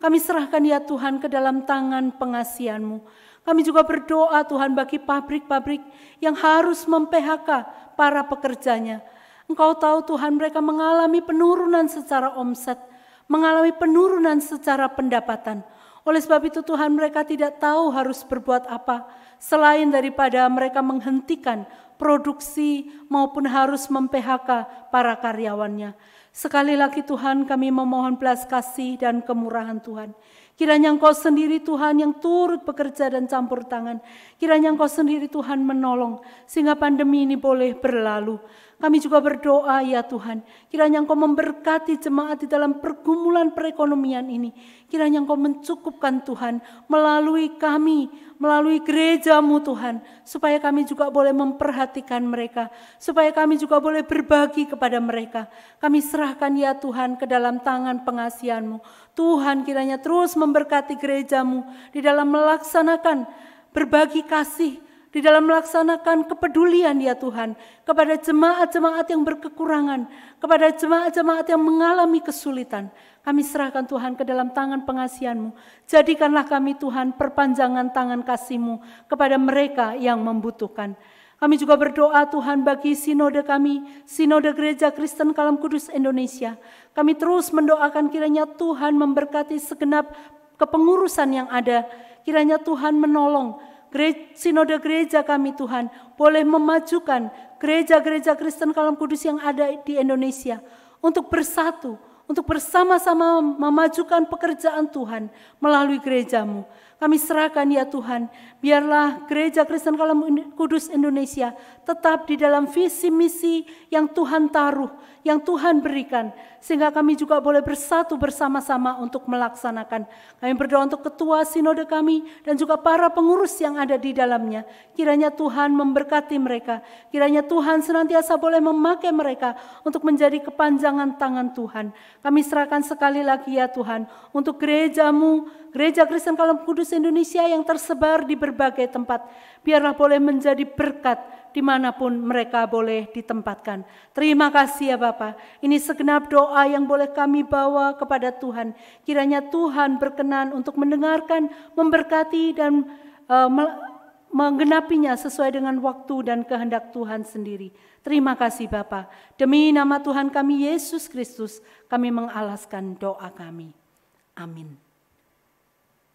Kami serahkan ya Tuhan ke dalam tangan pengasihan-Mu. Kami juga berdoa Tuhan bagi pabrik-pabrik yang harus mem-PHK para pekerjanya. Engkau tahu Tuhan, mereka mengalami penurunan secara omset, mengalami penurunan secara pendapatan. Oleh sebab itu Tuhan, mereka tidak tahu harus berbuat apa selain daripada mereka menghentikan produksi maupun harus mem-PHK para karyawannya. Sekali lagi Tuhan, kami memohon belas kasih dan kemurahan Tuhan. Kiranya Engkau sendiri Tuhan yang turut bekerja dan campur tangan. Kiranya Engkau sendiri Tuhan menolong sehingga pandemi ini boleh berlalu. Kami juga berdoa ya Tuhan, kiranya Engkau memberkati jemaat di dalam pergumulan perekonomian ini. Kiranya Engkau mencukupkan Tuhan melalui kami, melalui gereja-Mu Tuhan, supaya kami juga boleh memperhatikan mereka, supaya kami juga boleh berbagi kepada mereka. Kami serahkan ya Tuhan ke dalam tangan pengasihan-Mu. Tuhan, kiranya terus memberkati gereja-Mu di dalam melaksanakan berbagi kasih, di dalam melaksanakan kepedulian ya Tuhan kepada jemaat-jemaat yang berkekurangan, kepada jemaat-jemaat yang mengalami kesulitan. Kami serahkan Tuhan ke dalam tangan pengasihan-Mu. Jadikanlah kami Tuhan perpanjangan tangan kasih-Mu kepada mereka yang membutuhkan. Kami juga berdoa Tuhan bagi sinode kami, Sinode Gereja Kristen Kalam Kudus Indonesia. Kami terus mendoakan kiranya Tuhan memberkati segenap kepengurusan yang ada. Kiranya Tuhan menolong sinode gereja kami Tuhan boleh memajukan gereja-gereja Kristen Kalam Kudus yang ada di Indonesia untuk bersatu, untuk bersama-sama memajukan pekerjaan Tuhan melalui gereja-Mu. Kami serahkan ya Tuhan, biarlah gereja Kristen Kalam Kudus Indonesia tetap di dalam visi misi yang Tuhan taruh, yang Tuhan berikan, sehingga kami juga boleh bersatu bersama-sama untuk melaksanakan. Kami berdoa untuk ketua sinode kami dan juga para pengurus yang ada di dalamnya. Kiranya Tuhan memberkati mereka, kiranya Tuhan senantiasa boleh memakai mereka untuk menjadi kepanjangan tangan Tuhan. Kami serahkan sekali lagi ya Tuhan untuk gereja-Mu, Gereja Kristen Kalam Kudus Indonesia yang tersebar di berbagai tempat. Biarlah boleh menjadi berkat dimanapun mereka boleh ditempatkan. Terima kasih ya Bapa. Ini segenap doa yang boleh kami bawa kepada Tuhan. Kiranya Tuhan berkenan untuk mendengarkan, memberkati dan menggenapinya sesuai dengan waktu dan kehendak Tuhan sendiri. Terima kasih Bapa. Demi nama Tuhan kami Yesus Kristus, kami mengalaskan doa kami. Amin.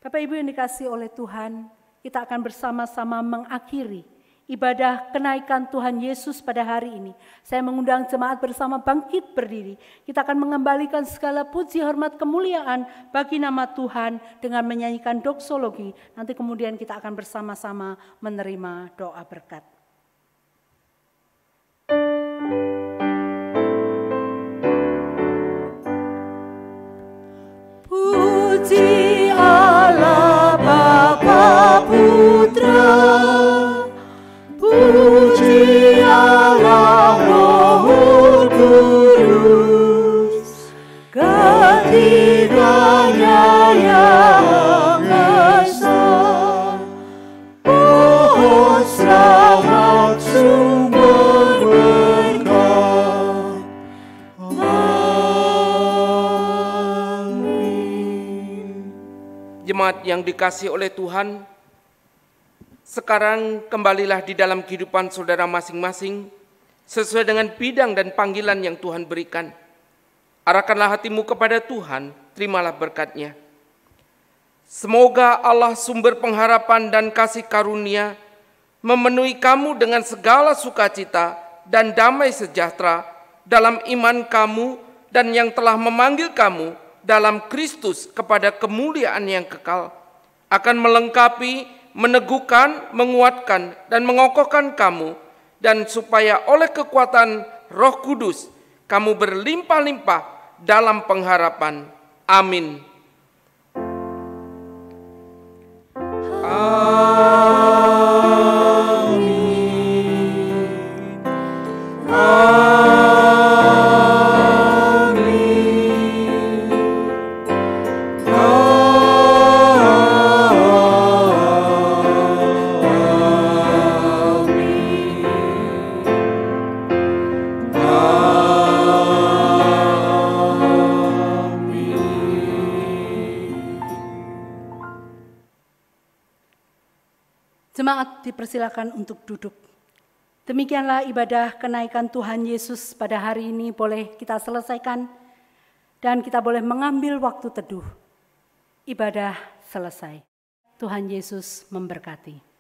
Bapak Ibu yang dikasihi oleh Tuhan, kita akan bersama-sama mengakhiri ibadah kenaikan Tuhan Yesus pada hari ini. Saya mengundang jemaat bersama bangkit berdiri. Kita akan mengembalikan segala puji, hormat, kemuliaan bagi nama Tuhan dengan menyanyikan doksologi. Nanti kemudian kita akan bersama-sama menerima doa berkat. Puji Allah Bapa Putra, puji Allah Roh Kudus, ketiganya yang esa, pohon selamat sumber berkah. Jemaat yang dikasihi oleh Tuhan, sekarang kembalilah di dalam kehidupan saudara masing-masing sesuai dengan bidang dan panggilan yang Tuhan berikan. Arahkanlah hatimu kepada Tuhan, terimalah berkat-Nya. Semoga Allah sumber pengharapan dan kasih karunia memenuhi kamu dengan segala sukacita dan damai sejahtera dalam iman kamu dan yang telah memanggil kamu dalam Kristus kepada kemuliaan yang kekal, akan melengkapi, meneguhkan, menguatkan, dan mengokohkan kamu, dan supaya oleh kekuatan Roh Kudus kamu berlimpah-limpah dalam pengharapan. Amin. Jemaat dipersilakan untuk duduk. Demikianlah ibadah kenaikan Tuhan Yesus pada hari ini boleh kita selesaikan dan kita boleh mengambil waktu teduh. Ibadah selesai. Tuhan Yesus memberkati.